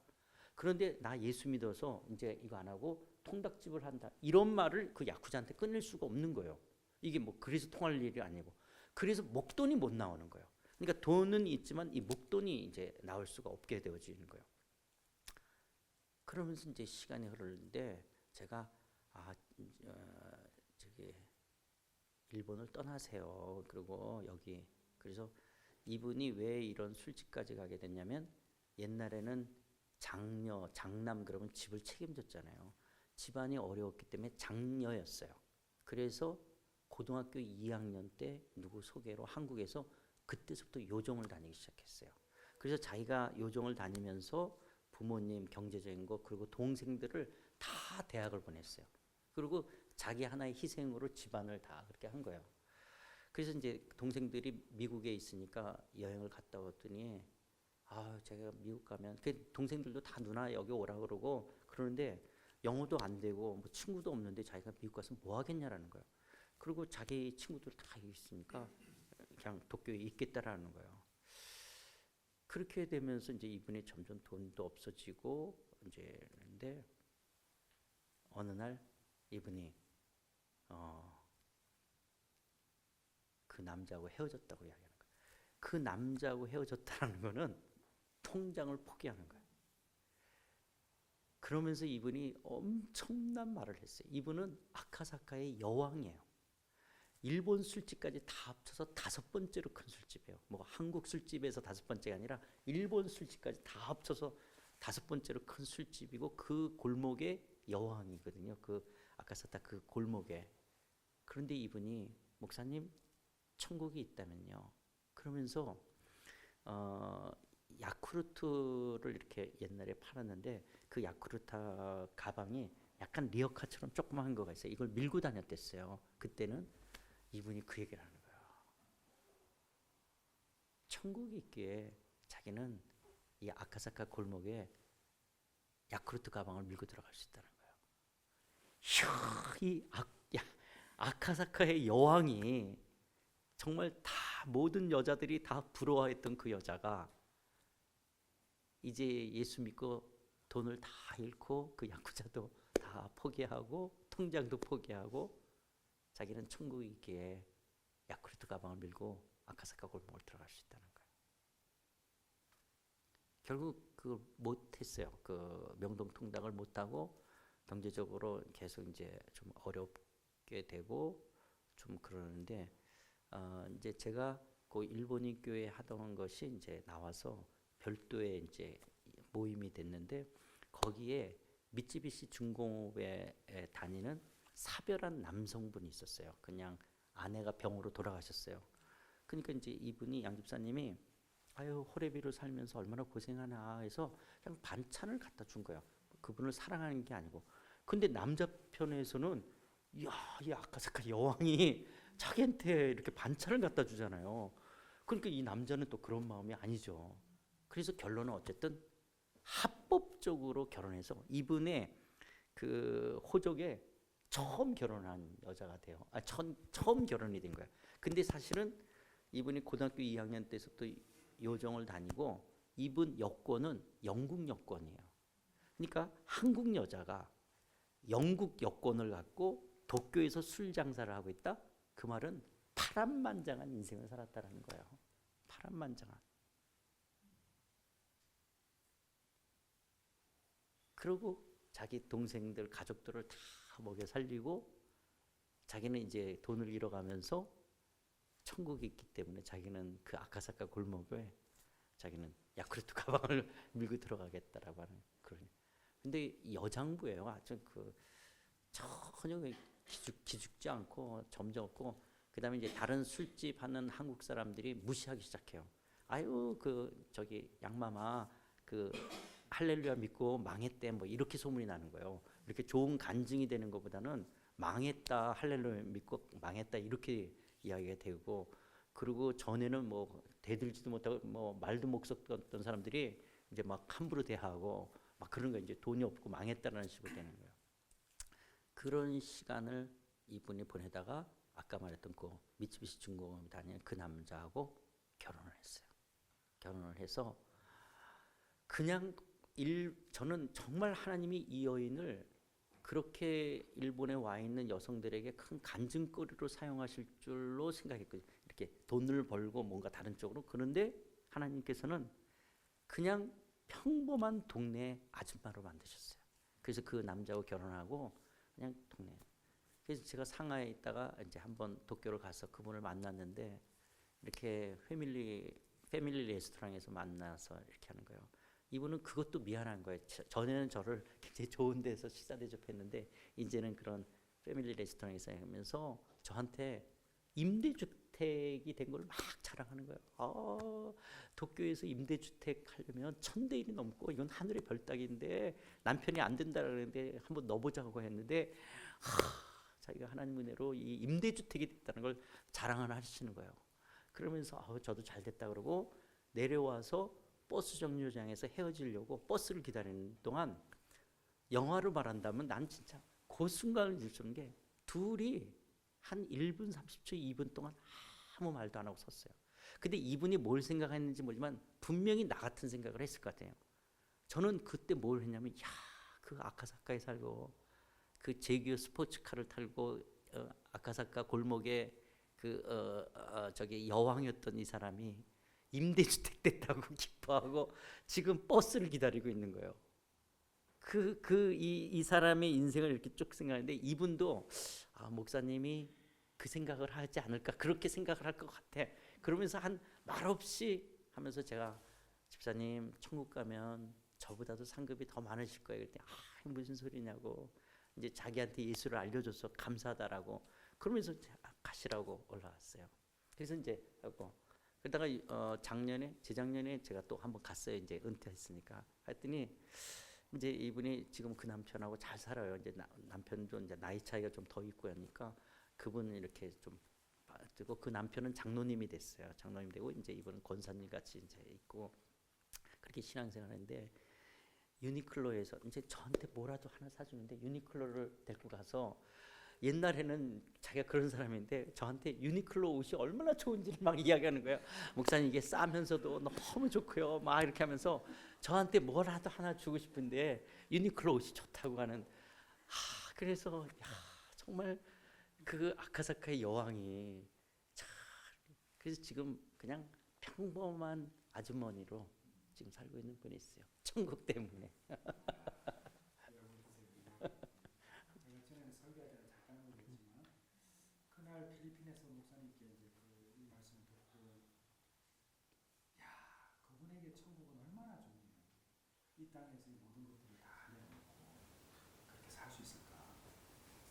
Speaker 1: 그런데 나 예수 믿어서 이제 이거 안 하고 통닭집을 한다. 이런 말을 그 야쿠자한테 끊을 수가 없는 거예요. 이게 뭐 그래서 통할 일이 아니고. 그래서 목돈이 못 나오는 거예요. 그러니까 돈은 있지만 이 목돈이 이제 나올 수가 없게 되어지는 거예요. 그러면서 이제 시간이 흐르는데 제가 저기 일본을 떠나세요. 그리고 여기 그래서 이분이 왜 이런 술집까지 가게 됐냐면 옛날에는 장녀, 장남 그러면 집을 책임졌잖아요. 집안이 어려웠기 때문에 장녀였어요. 그래서 고등학교 2학년 때 누구 소개로 한국에서 그때부터 요정을 다니기 시작했어요. 그래서 자기가 요정을 다니면서 부모님 경제적인 거 그리고 동생들을 다 대학을 보냈어요. 그리고 자기 하나의 희생으로 집안을 다 그렇게 한 거예요. 그래서 이제 동생들이 미국에 있으니까 여행을 갔다 왔더니 제가 미국 가면 그 동생들도 다 누나 여기 오라 그러고 그러는데 영어도 안 되고 뭐 친구도 없는데 자기가 미국 가서 뭐 하겠냐라는 거예요. 그리고 자기 친구들 다 있으니까 그냥 도쿄에 있겠다라는 거예요. 그렇게 되면서 이제 이분이 점점 돈도 없어지고 이제 근데 어느 날 이분이 그 남자하고 헤어졌다고 이야기하는 거예요. 그 남자하고 헤어졌다는 거는 통장을 포기하는 거예요. 그러면서 이분이 엄청난 말을 했어요. 이분은 아카사카의 여왕이에요. 일본 술집까지 다 합쳐서 5번째로 큰 술집이에요. 뭐 한국 술집에서 5번째가 아니라 일본 술집까지 다 합쳐서 5번째로 큰 술집이고 그 골목의 여왕이거든요. 그 아카사카 그 골목에. 그런데 이분이 목사님 천국이 있다면요. 그러면서 야쿠르트를 이렇게 옛날에 팔았는데 그 야쿠르트 가방이 약간 리어카처럼 조그마한 거가 있어요. 이걸 밀고 다녔댔어요. 그때는 이분이 그 얘기를 하는 거예요. 천국이 있기에 자기는 이 아카사카 골목에 야쿠르트 가방을 밀고 들어갈 수 있다는 거예요. 이 아카사카의 여왕이 정말 다 모든 여자들이 다 부러워했던 그 여자가 이제 예수 믿고 돈을 다 잃고 그 야쿠자도 다 포기하고 통장도 포기하고 자기는 천국에 있기에 야쿠르트 가방을 밀고 아카사카 골목을 들어갈 수 있다는 거예요. 결국 그걸 못했어요. 그 명동 통닭을 못하고 경제적으로 계속 이제 좀 어렵게 되고 좀 그러는데 이제 제가 그 일본인 교회 하던 것이 이제 나와서 별도의 이제 모임이 됐는데 거기에 미쓰비시 중공업에 다니는 사별한 남성분이 있었어요. 그냥 아내가 병으로 돌아가셨어요. 그러니까 이제 이분이 양 집사님이 아유 호레비로 살면서 얼마나 고생하나 해서 그냥 반찬을 갖다 준 거예요. 그분을 사랑하는 게 아니고. 근데 남자 편에서는 이 아카사카 여왕이 자기한테 이렇게 반찬을 갖다 주잖아요. 그러니까 이 남자는 또 그런 마음이 아니죠. 그래서 결론은 어쨌든 합법적으로 결혼해서 이분의 그 호적에 처음 결혼한 여자가 돼요. 처음 결혼이 된 거예요. 근데 사실은 이분이 고등학교 2학년 때부터 요정을 다니고 이분 여권은 영국 여권이에요. 그러니까 한국 여자가 영국 여권을 갖고 도쿄에서 술 장사를 하고 있다? 그 말은 파란만장한 인생을 살았다는 거예요. 파란만장한. 그리고 자기 동생들 가족들을 다 먹여 살리고 자기는 이제 돈을 잃어가면서 천국이 있기 때문에 자기는 그 아카사카 골목에 자기는 야쿠르트 가방을 밀고 들어가겠다라고 하는 그런. 근데 여장부예요. 아주 그 전혀 기죽지 않고 점잖고 그다음에 이제 다른 술집 하는 한국 사람들이 무시하기 시작해요. 아유 저기 양마마 그 할렐루야 믿고 망했대 뭐 이렇게 소문이 나는 거예요. 이렇게 좋은 간증이 되는 것보다는 망했다 할렐루야 믿고 망했다 이렇게 이야기가 되고, 그리고 전에는 뭐 대들지도 못하고 뭐 말도 못 섞었던 사람들이 이제 막 함부로 대하고 막 그런 거, 이제 돈이 없고 망했다라는 식으로 되는 거예요. 그런 시간을 이분이 보내다가 아까 말했던 그 미쓰비시 중공업 다니는 그 남자하고 결혼을 했어요. 결혼을 해서 그냥 저는 정말 하나님이 이 여인을 그렇게 일본에 와 있는 여성들에게 큰 간증거리로 사용하실 줄로 생각했거든요. 이렇게 돈을 벌고 뭔가 다른 쪽으로. 그런데 하나님께서는 그냥 평범한 동네 아줌마로 만드셨어요. 그래서 그 남자하고 결혼하고 그냥 동네. 그래서 제가 상하이에 있다가 이제 한번 도쿄를 가서 그분을 만났는데, 이렇게 패밀리 레스토랑에서 만나서 이렇게 하는 거예요. 이분은 그것도 미안한 거예요. 전에는 저를 굉장히 좋은 데서 식사 대접했는데 이제는 그런 패밀리 레스토랑에서 하면서 저한테 임대주택이 된 걸 막 자랑하는 거예요. 도쿄에서 임대주택 하려면 1,000대 1이 넘고 이건 하늘의 별 따기인데 남편이 안 된다고 그러는데 한번 넣어보자고 했는데 자기가 하나님 은혜로 이 임대주택이 됐다는 걸 자랑을 하시는 거예요. 그러면서 저도 잘 됐다 그러고 내려와서 버스 정류장에서 헤어지려고 버스를 기다리는 동안, 영화로 말한다면 난 진짜 그 순간을 잊을 게, 둘이 한 1분 30초 2분 동안 아무 말도 안 하고 섰어요. 근데 이분이 뭘 생각했는지 모르지만 분명히 나 같은 생각을 했을 것 같아요. 저는 그때 뭘 했냐면, 그 아카사카에 살고 그 제규어 스포츠카를 타고 아카사카 골목에 저기 여왕이었던 이 사람이 임대주택 됐다고 기뻐하고 지금 버스를 기다리고 있는 거예요. 이 사람의 인생을 이렇게 쭉 생각하는데, 이분도 목사님이 그 생각을 하지 않을까, 그렇게 생각을 할 것 같아. 그러면서 한 말없이 하면서 제가, 집사님 천국 가면 저보다도 상급이 더 많으실 거예요. 그랬더니 무슨 소리냐고, 이제 자기한테 예수를 알려줘서 감사하다라고 그러면서 가시라고 올라왔어요. 그래서 이제 하고 그러다가 재작년에 제가 또 한번 갔어요. 이제 은퇴했으니까. 했더니 이제 이분이 지금 그 남편하고 잘 살아요. 이제 남편도 이제 나이 차이가 좀 더 있고 하니까 그분은 이렇게 좀 빠지고, 그 남편은 장로님이 됐어요. 장로님 되고 이제 이분은 권사님 같이 이제 있고 그렇게 신앙생활하는데, 유니클로에서 이제 저한테 뭐라도 하나 사주는데 유니클로를 데리고 가서, 옛날에는 자기가 그런 사람인데 저한테 유니클로 옷이 얼마나 좋은지를 막 이야기하는 거예요. 목사님 이게 싸면서도 너무 좋고요. 막 이렇게 하면서 저한테 뭐라도 하나 주고 싶은데 유니클로 옷이 좋다고 하는. 그래서 정말 그 아카사카의 여왕이 참, 그래서 지금 그냥 평범한 아주머니로 지금 살고 있는 분이 있어요. 천국 때문에.
Speaker 2: 그날 필리핀에서 목사님께 이제 그 말씀을 듣고, 그분에게 천국은 얼마나 좋으면 이 땅에서 모든 것들을 다 내놓고 그렇게 살 수 있을까?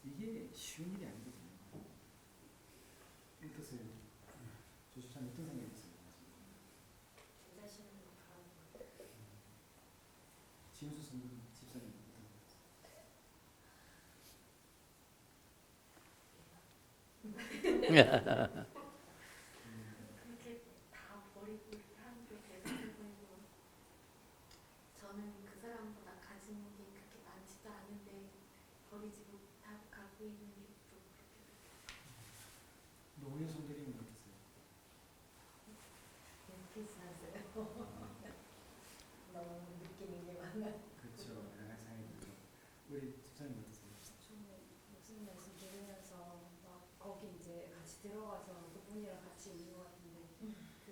Speaker 2: 이게 쉬운 일이 아니거든요. 어떠세요? 조집사님 어떤 생각이 드세요? 지은수 선생님, 집사님 어떤
Speaker 3: 그렇게 다 버리고 사람들 대접해보고, 저는 그 사람보다 가진 게 그렇게 많지도 않은데 버리지 못하고 갖고 있는 게 좀
Speaker 2: 노무현 선배님은 어떠세요?
Speaker 3: 비슷하세요. 너무 느끼는 게 많아요.
Speaker 2: 그렇죠. 여러 생각이 들죠. 우리 집사님 어떠세요?
Speaker 3: 저는 무슨 말씀 들으면서 막 거기 이제 같이 들어가서 그분이랑 같이 있는 것 같은데, 그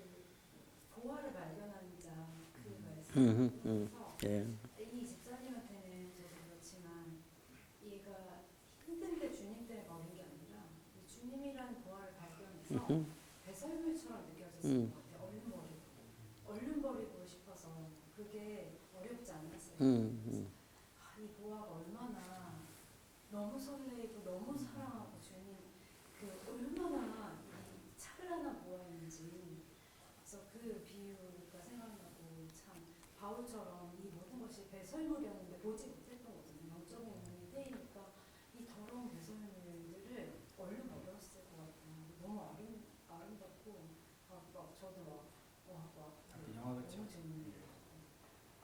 Speaker 3: 보화를 발견하는 자 그 말씀에서
Speaker 1: 예.
Speaker 3: 이 집사님한테는 저도 그렇지만, 얘가 힘든데 주님 때문에 버린 게 아니라 이 주님이라는 보화를 발견해서 배설물처럼 느껴졌을 것 같아요. 얼른 버리고 싶어서 그게 어렵지 않았어요. 그래서 이 보화가 얼마나 너무 설레이고 너무 사랑하고 주님, 그 얼마나 하나하나 모아있는지 그래서 그 비유가 생각나고 참 바울처럼 이 모든 것이 배설물이었는데 보지 못했던 거잖아요. 영적인 눈이 떼이니까 이 더러운 배설물들을 얼른 버렸을 것 같아요. 너무 아름답고 막 저도 막
Speaker 2: 영화 같죠.
Speaker 3: 너무 재밌는 것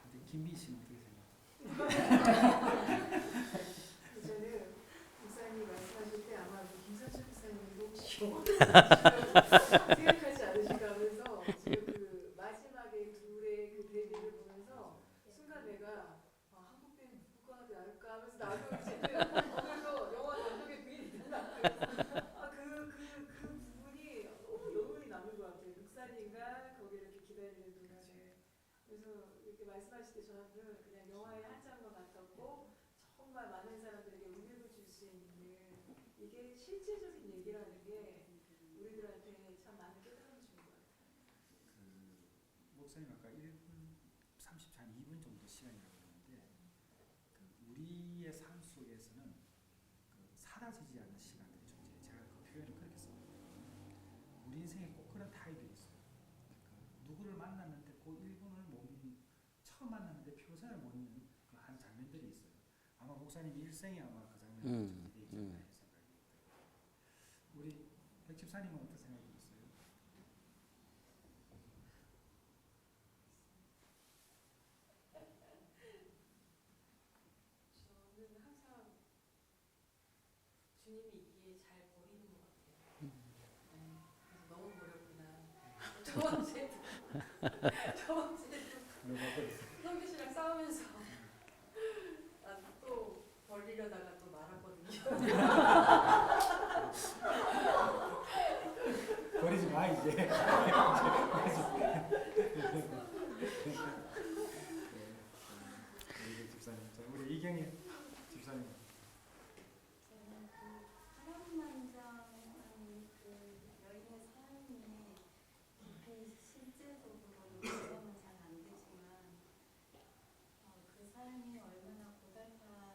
Speaker 2: 근데 김미 씨는 어떻게 생각해요?
Speaker 4: 저는 목사님 말씀하실 때 아마 김선철 목사님도 혹시 생각하지 않으실까 하면서 지금 그 마지막에 둘의 그 데뷔를 보면서 순간 내가 한국 배우 누가 나올까 하면서 나도 이제 오늘도 영화 감독의 부인이 된다. 그 부분이 너무 여운이 남는 것 같아요. 목사님과 거기 이렇게 기다리는 동안에. 그래서 이렇게 말씀하실 때 저는 그냥 영화의 한 장만 같았고 정말 많은 사람들에게 의미를 줄 수 있는 이게 실제적인 얘기라는 게 우리들한테 참 많은 깨달음을 주는 것 같아요.
Speaker 2: 목사님 아까 1분 30초 한 2분 정도 시간이라고 그러는데 우리의 삶 속에서는 사라지지 않는 시간들이 존재해요. 제가 그 표현을 그렇게 씁니다. 우리 인생에 꼭 그런 타입이 있어요. 누구를 만났는데 그 1분을 처음 만났는데 평생을 못 잊는 한 장면들이 있어요. 아마 목사님 일생에 아마 그 장면이 전개되지 않나 해서 생각이 들어요. 우리 백 집사님은 어떤 생각이 들었어요?
Speaker 4: 저는 항상 주님이 있기에 잘 버리는 것 같아요. 그래서 너무 버렸구나. 저번주에도 성규 씨랑 싸우면서 또 버리려다가 또 말았거든요.
Speaker 2: 버리지 마 이제. 우리 집사님, 우리 이경희 집사님.
Speaker 3: 저는 그 파란만장한 그 여인의 삶이 깊이 실제적으로 공감은 잘 안 되지만 그 삶이 얼마나 고달파인지도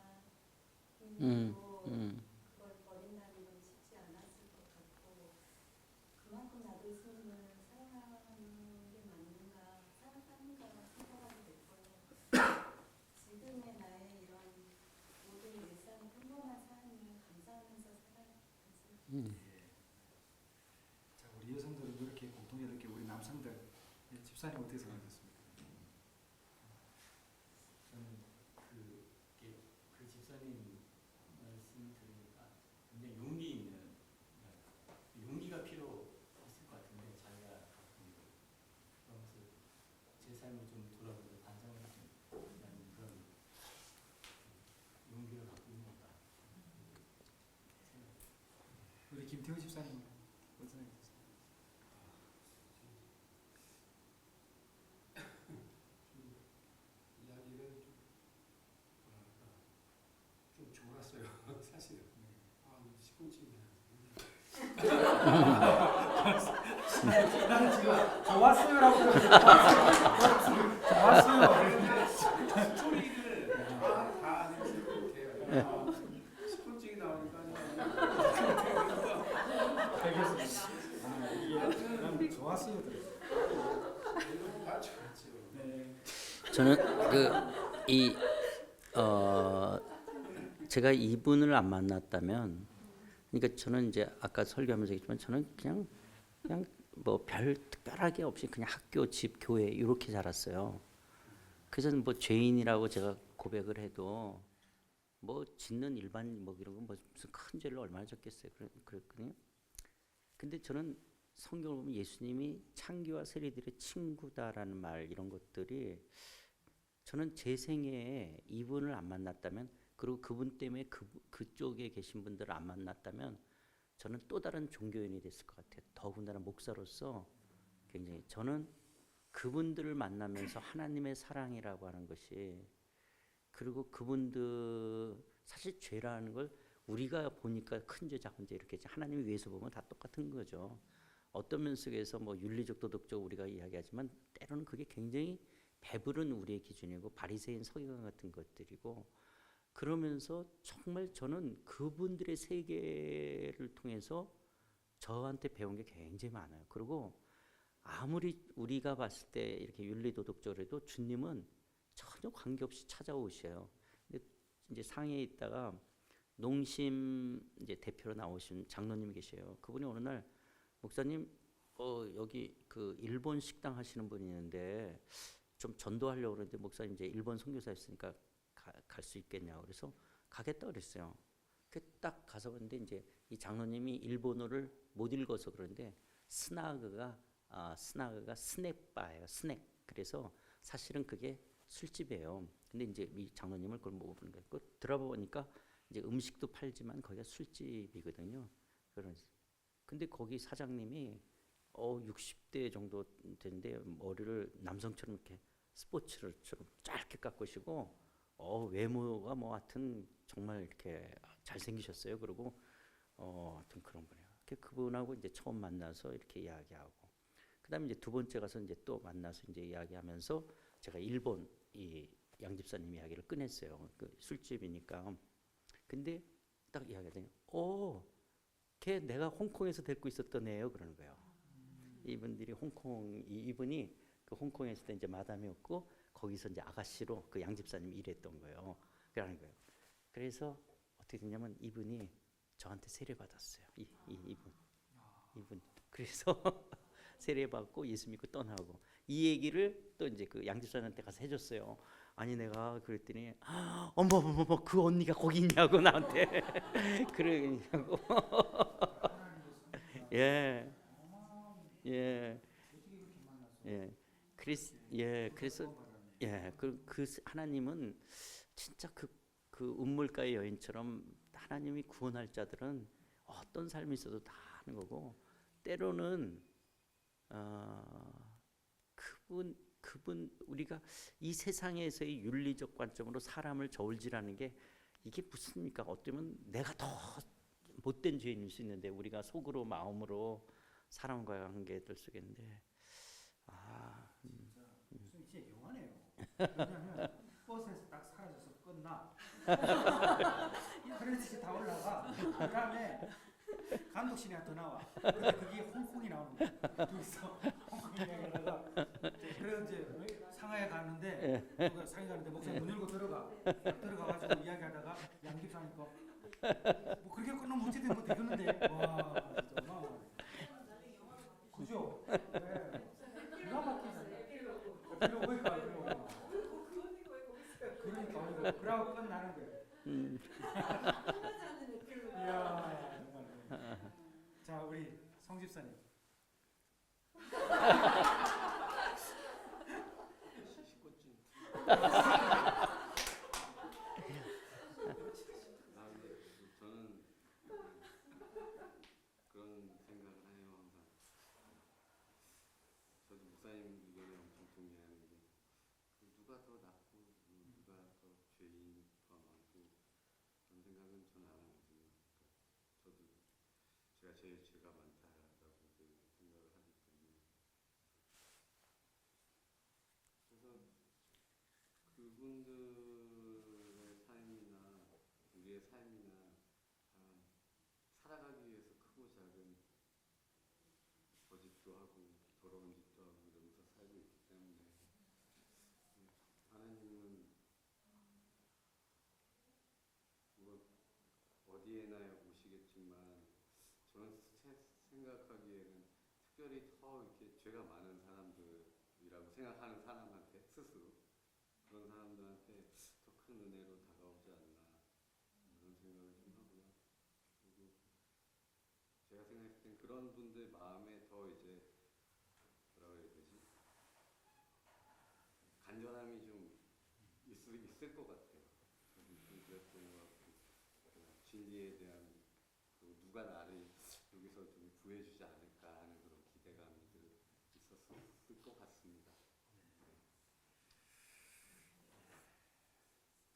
Speaker 3: 그걸 버린다는 건 쉽지 않았을 것 같고 그만큼 나도 예수님을 사랑하는 게 맞는가 사랑하는가 생각하게 됐고요. 지금의 나의 이런 모든 일상의 평범한 삶을 감사하면서 살아야지.
Speaker 2: 자, 우리 여성들은 이렇게 공통적으로 이렇게 우리 남성들 집사님 어떻게 생각하셨습니까?
Speaker 5: 저는 그 집사님 말씀 들으니까 굉장히 용기 있는 용기가 필요했을 것 같은데 자기가 갖고 있는 그러면서 제 삶을 좀 돌아보고 반성을 좀 하는 그런 용기를 갖고 있는 것 같다.
Speaker 2: 우리 김태우 집사님 어떤 생각하셨어요?
Speaker 6: 이야기를 좀 졸았어요. 사실은. 시큰둥해요.
Speaker 2: 나는 지금 좋았어요라고 좋았어요.
Speaker 6: 스토리를 다 아는지 못해요. 시큰둥이 나오니까
Speaker 2: 알겠습니다. 이게 난 좋았어요 들었어요.
Speaker 6: 이런 다 좋았죠.
Speaker 2: 네.
Speaker 1: 저는 제가 이분을 안 만났다면, 그러니까 저는 이제 아까 설교하면서 얘기했지만 저는 그냥 뭐 별 특별하게 없이 그냥 학교, 집, 교회 이렇게 자랐어요. 그래서 뭐 죄인이라고 제가 고백을 해도 뭐 짓는 일반 뭐 이런 건 뭐 무슨 큰 죄를 얼마나 졌겠어요. 그랬거든요. 근데 저는 성경을 보면 예수님이 창기와 세리들의 친구다라는 말 이런 것들이 저는 제 생애에 이분을 안 만났다면, 그리고 그분 때문에 그쪽에 계신 분들을 안 만났다면 저는 또 다른 종교인이 됐을 것 같아요. 더군다나 목사로서 굉장히 저는 그분들을 만나면서 하나님의 사랑이라고 하는 것이, 그리고 그분들 사실 죄라는 걸 우리가 보니까 큰 죄 작은 죄 이렇게 하나님이 위해서 보면 다 똑같은 거죠. 어떤 면에서 뭐 윤리적 도덕적 우리가 이야기하지만 때로는 그게 굉장히 배부른 우리의 기준이고 바리새인 서기관 같은 것들이고, 그러면서 정말 저는 그분들의 세계를 통해서 저한테 배운 게 굉장히 많아요. 그리고 아무리 우리가 봤을 때 이렇게 윤리도덕적으로 해도 주님은 전혀 관계없이 찾아오셔요. 근데 이제 상해에 있다가 농심 이제 대표로 나오신 장로님이 계셔요. 그분이 어느 날 목사님 여기 그 일본 식당 하시는 분이 있는데 좀 전도하려고 그러는데 목사님 이제 일본 선교사였으니까 갈 수 있겠냐고 그래서 가겠다 그랬어요. 그 딱 가서 봤는데 이제 이 장로님이 일본어를 못 읽어서 그런데 스나그가 스낵바예요. 스낵. 그래서 사실은 그게 술집이에요. 근데 이제 이 장로님을 그걸 먹어보는 거예요. 그 들어봐 보니까 이제 음식도 팔지만 거기가 술집이거든요. 근데 거기 사장님이 60대 정도 되는데 머리를 남성처럼 이렇게 스포츠처럼 짧게 깎으시고 외모가 뭐 하여튼 정말 이렇게 잘생기셨어요. 그리고 하여튼 그런 분이에요. 그분하고 이제 처음 만나서 이렇게 이야기하고 그다음에 이제 두 번째 가서 이제 또 만나서 이제 이야기하면서 제가 일본 이 양집사님 이야기를 꺼냈어요. 그 술집이니까. 근데 딱 이야기하더니 걔 내가 홍콩에서 데리고 있었던 애예요. 그러는 거예요. 이분들이 이분이 그 홍콩에 있을 때 이제 마담이었고 거기서 이제 아가씨로 그 양집사님이 일했던 거예요. 그러는 거예요. 그래서 어떻게 됐냐면 이분이 저한테 세례받았어요. 이분. 그래서 세례받고 예수 믿고 떠나고 이 얘기를 또 이제 그 양집사님한테 가서 해줬어요. 아니 내가 그랬더니 어머 그 언니가 거기 있냐고 나한테 그러냐고. 예. 그래서 그 하나님은 진짜 그 운물가의 여인처럼 하나님이 구원할 자들은 어떤 삶이 있어도 다 하는 거고 때로는 그분 우리가 이 세상에서의 윤리적 관점으로 사람을 저울질하는 게 이게 무슨입니까? 어쩌면 내가 더 못된 죄인일 수 있는데 우리가 속으로 마음으로 사람과의 관계들 속인데
Speaker 2: 무슨 진짜 영화네요. 왜냐면 버스에서 딱 사라져서 끝나. 그래서 다 올라가. 그다음에 감독실에 더 나와. 근데 그게 홍콩이 나오는 거야. 둘이서 홍콩 이야기하다가 그래서 이제 상하에 가는데 상해 가는데 목사님 문 열고 들어가가지고 이야기하다가 양집사니까 뭐 그렇게 끝나면 어찌 된거 되겠는데 와 진짜 어마어마하네. 그죠? 네. 기가 막히잖아요. 그러니까 그러고 끝나는 거예요. 이야 정말. 자 우리 성 집사님.
Speaker 6: 저는 그런 생각을 해요 항상. 저도 목사님 의견에 엄청 동의하는 게 누가 더 낫고 누가 더 죄인 더 많고 그런 생각은 저는 안 하거든요. 저도 제가 제일 죄가 많다라고 생각을 하기 때문에 그래서 그분들의 삶이나 우리의 삶이나 다 살아가기 위해서 크고 작은 거짓도 하고 더러운 짓도 하고 이러면서 살고 있기 때문에 하나님은 뭐 어디에나 오시겠지만 저는 생각하기에는 특별히 더 이렇게 죄가 많은 사람들이라고 생각하는 사람한테 스스로 그런 사람들한테 더 큰 은혜로 다가오지 않나 그런 생각을 좀 하고요. 그리고 제가 생각했을 땐 그런 분들 마음에 더 이제 뭐라 그래야 되지? 간절함이 좀 있을 것 같아요. 그랬던 것 같고 진리에 대한 누가 나를 여기서 좀 구해주지 않을까 하는 그런 기대감이 있었을 것 같습니다.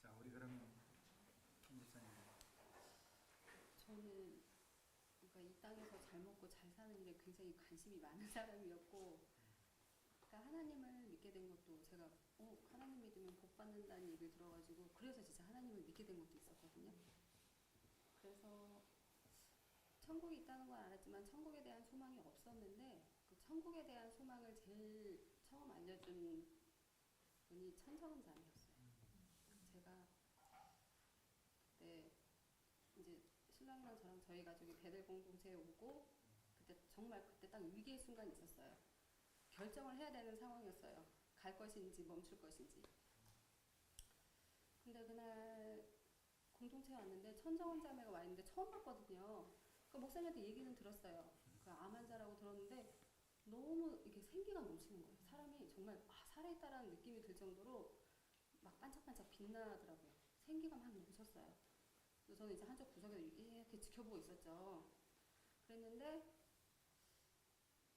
Speaker 2: 자 우리 그러면 성 집사님.
Speaker 7: 저는 그러니까 이 땅에서 잘 먹고 잘 사는 게 굉장히 관심이 많은 사람이었고, 그러니까 하나님을 믿게 된 것도 제가 하나님 믿으면 복 받는다는 얘기를 들어가지고 그래서 진짜 하나님을 믿게 된 것도 있었거든요. 그래서 천국이 있다는 건 알았지만 천국에 대한 소망이 없었는데 그 천국에 대한 소망을 제일 처음 알려준 분이 천정은 자매였어요. 제가 그때 이제 신랑이랑 저랑 저희 가족이 베델 공동체에 오고 그때 정말 그때 딱 위기의 순간이 있었어요. 결정을 해야 되는 상황이었어요. 갈 것인지 멈출 것인지. 근데 그날 공동체에 왔는데 천정원 자매가 와 있는데 처음 봤거든요. 그 목사님한테 얘기는 들었어요. 그 암 환자라고 들었는데 너무 이렇게 생기가 넘치는 거예요. 사람이 정말 살아있다라는 느낌이 들 정도로 막 반짝반짝 빛나더라고요. 생기가 막 넘쳤어요. 그래서 저는 이제 한쪽 구석에서 이렇게 지켜보고 있었죠. 그랬는데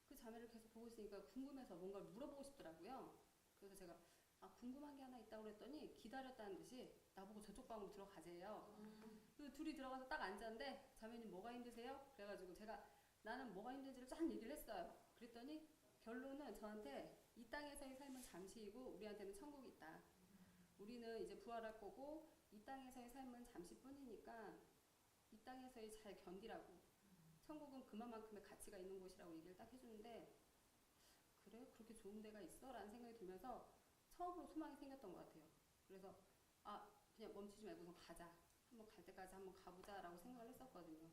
Speaker 7: 그 자매를 계속 보고 있으니까 궁금해서 뭔가를 물어보고 싶더라고요. 그래서 제가 궁금한 게 하나 있다고 그랬더니 기다렸다는 듯이 나보고 저쪽 방으로 들어가재요. 그 둘이 들어가서 딱 앉았는데 자매님 뭐가 힘드세요? 그래가지고 제가 나는 뭐가 힘든지를 쫙 얘기를 했어요. 그랬더니 결론은 저한테 이 땅에서의 삶은 잠시이고 우리한테는 천국이 있다. 우리는 이제 부활할 거고 이 땅에서의 삶은 잠시뿐이니까 이 땅에서의 잘 견디라고. 천국은 그만큼의 가치가 있는 곳이라고 얘기를 딱 해주는데 그래? 그렇게 좋은 데가 있어? 라는 생각이 들면서 처음으로 소망이 생겼던 것 같아요. 그래서 그냥 멈추지 말고 우선 가자. 한번 갈 때까지 한번 가보자 라고 생각을 했었거든요.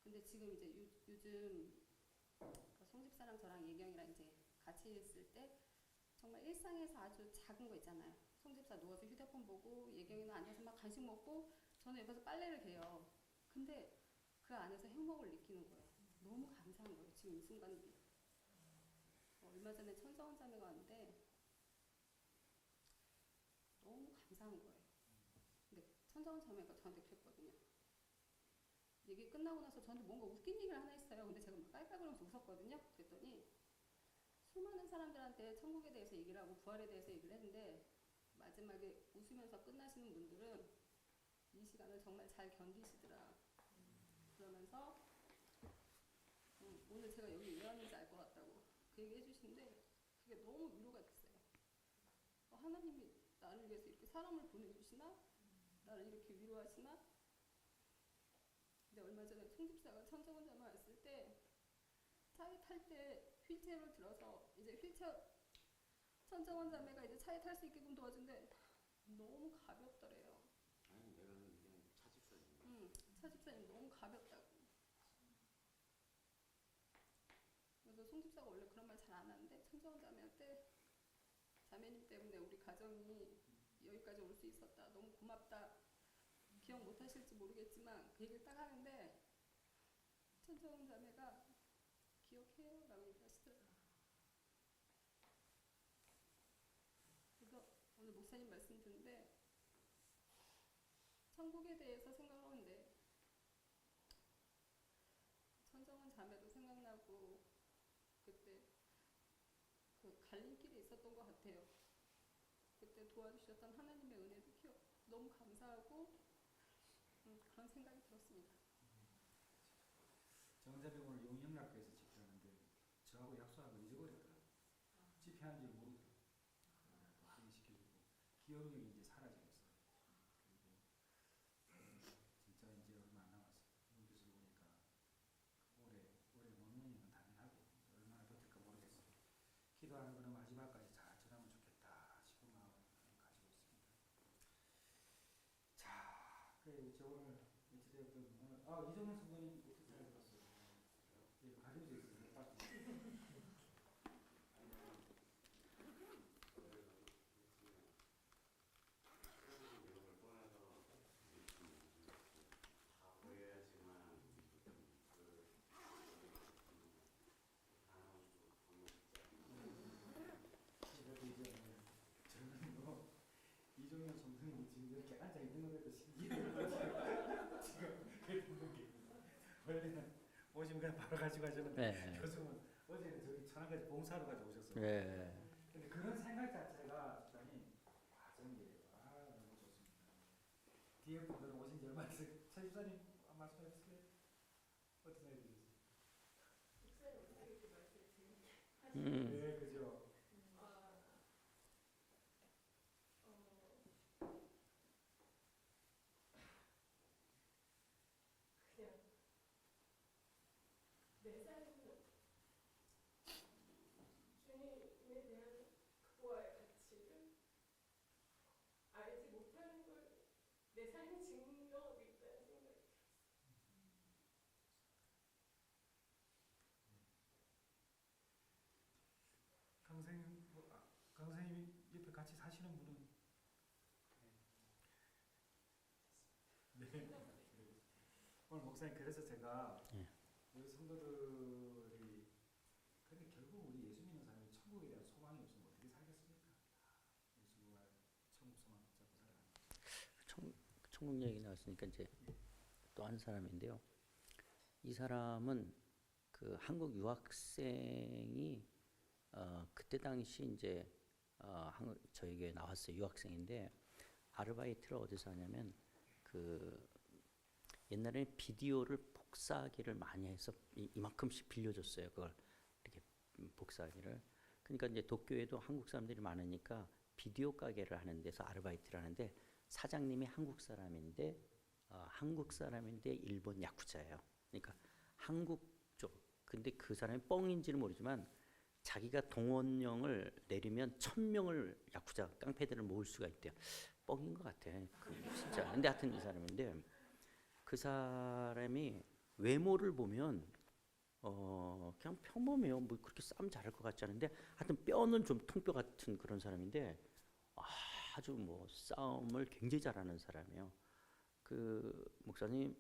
Speaker 7: 근데 지금 이제 요즘 송 집사랑 저랑 예경이랑 이제 같이 있을 때 정말 일상에서 아주 작은 거 있잖아요. 송 집사 누워서 휴대폰 보고 예경이는 앉아서 막 간식 먹고 저는 옆에서 빨래를 개요. 근데 그 안에서 행복을 느끼는 거예요. 너무 감사한 거예요. 지금 이 순간들이. 얼마 전에 천서원 자매가 왔는데 너무 감사한 거예요. 근데 천서원 자매가 저한테 그랬거든요. 얘기 끝나고 나서 저한테 뭔가 웃긴 얘기를 하나 했어요. 근데 제가 막 깔깔거리면서 웃었거든요. 그랬더니 수많은 사람들한테 천국에 대해서 얘기를 하고 부활에 대해서 얘기를 했는데 마지막에 웃으면서 끝나시는 분들은 이 시간을 정말 잘 견디시더라. 그러면서 오늘 제가 여기 왜 왔는지 알 것 같다고 그 얘기 해주시는데 그게 너무 위로가 됐어요. 하나님이 나를 위해서 이렇게 사람을 보내주시나? 나를 이렇게 위로하시나? 근데 얼마 전에 송집사가 천정원 자매 왔을 때 차에 탈 때 휠체어를 들어서 이제 휠체어 천정원 자매가 이제 차에 탈 수 있게끔 도와준데 너무 가볍더래요.
Speaker 6: 아니 내가 그냥 차집사님.
Speaker 7: 차 집사님 너무 가볍다고. 그래서 송 집사가 원래 그런 말 잘 안 하는데 천정원 자매한테 자매님 때문에 우리 가정이 여기까지 올 수 있었다. 너무 고맙다. 기억 못 하실지 모르겠지만 그 얘기를 딱 하는데 천정원 자매가 기억해요? 라고 얘기하시더라고요. 그래서 오늘 목사님 말씀 듣는데 천국에 대해서 생각하는데 천정원 자매도 생각나고 그때 그 갈림길에 있었던 것 같아요. 그때 도와주셨던 하나님의 은혜도 기억 너무 감사하고 그런 생각이 들었습니다.
Speaker 2: 정자병 오늘 용영락교에서 집회하는데 저하고 약속한 걸 잊어버렸더라고요. 집회한 줄 모르더라고요. 또 확인시켜주고 기억력이 이제 사라지겠어요. 그리고 진짜 이제 얼마 안 남았어요. 여기서 보니까 올해 못 노는 건 당연하고 얼마나 버틸까 모르겠어요. 기도하는 거는 마지막까지 잘 전하면 좋겠다 싶은 마음을 가지고 있습니다. 자, 그래 저 오늘 어찌되었든 오늘 이정현 선생님 어떻게 잘 들었어요? 예, 가지고 있어요. 딱. 이종현 선생님이 지금 이렇게 앉아 있는 것에도 신기해요. 지금 듣는 게 원래는 오시면 그냥 바로 가지고 가셨는데 요즘은 어제는 저기 천안까지 봉사하러 가지고 오셨어요.
Speaker 1: 네.
Speaker 2: 근데 그런 생각 자체가 굉장히 과정이에요. 너무 좋습니다. 뒤에 분들은 오신 지 얼마 됐어요? 최 집사님 말씀해 주세요. 어떤 생각이 드셨어요?
Speaker 4: 목사님 어떻게 이렇게 말씀 재밌게
Speaker 2: 네, 그죠.
Speaker 4: 내 삶이 증명하고 있다는 생각이
Speaker 2: 강사님 옆에 같이 사시는 분은 네. 오늘 목사님 그래서 제가
Speaker 1: 예.
Speaker 2: 우리 성도들이 근데 결국 우리 예수 믿는 사람이 천국에 대한 소망이 없으면 어떻게 살겠습니까? 예수가 천국 소망 붙잡고 살아가는.
Speaker 1: 천국 얘기 나왔으니까 이제 또 한 사람인데요. 이 사람은 그 한국 유학생이 그때 당시 이제 저희 교회 나왔어요. 유학생인데 아르바이트를 어디서 하냐면 그 옛날에 비디오를 복사하기를 많이 해서 이만큼씩 빌려줬어요. 그걸 이렇게 복사하기를. 그러니까 이제 도쿄에도 한국 사람들이 많으니까 비디오 가게를 하는 데서 아르바이트를 하는데 사장님이 한국 사람인데 일본 야쿠자예요. 그러니까 한국 쪽. 근데 그 사람이 뻥인지는 모르지만 자기가 동원령을 내리면 1000명을 야쿠자 깡패들을 모을 수가 있대요. 뻥인 것 같아. 진짜. 근데 하여튼 이 사람인데 그 사람이 외모를 보면 그냥 평범해요. 뭐 그렇게 싸움 잘할 것 같지 않은데 하여튼 뼈는 좀 통뼈 같은 그런 사람인데 아주 뭐 싸움을 굉장히 잘하는 사람이에요. 그 목사님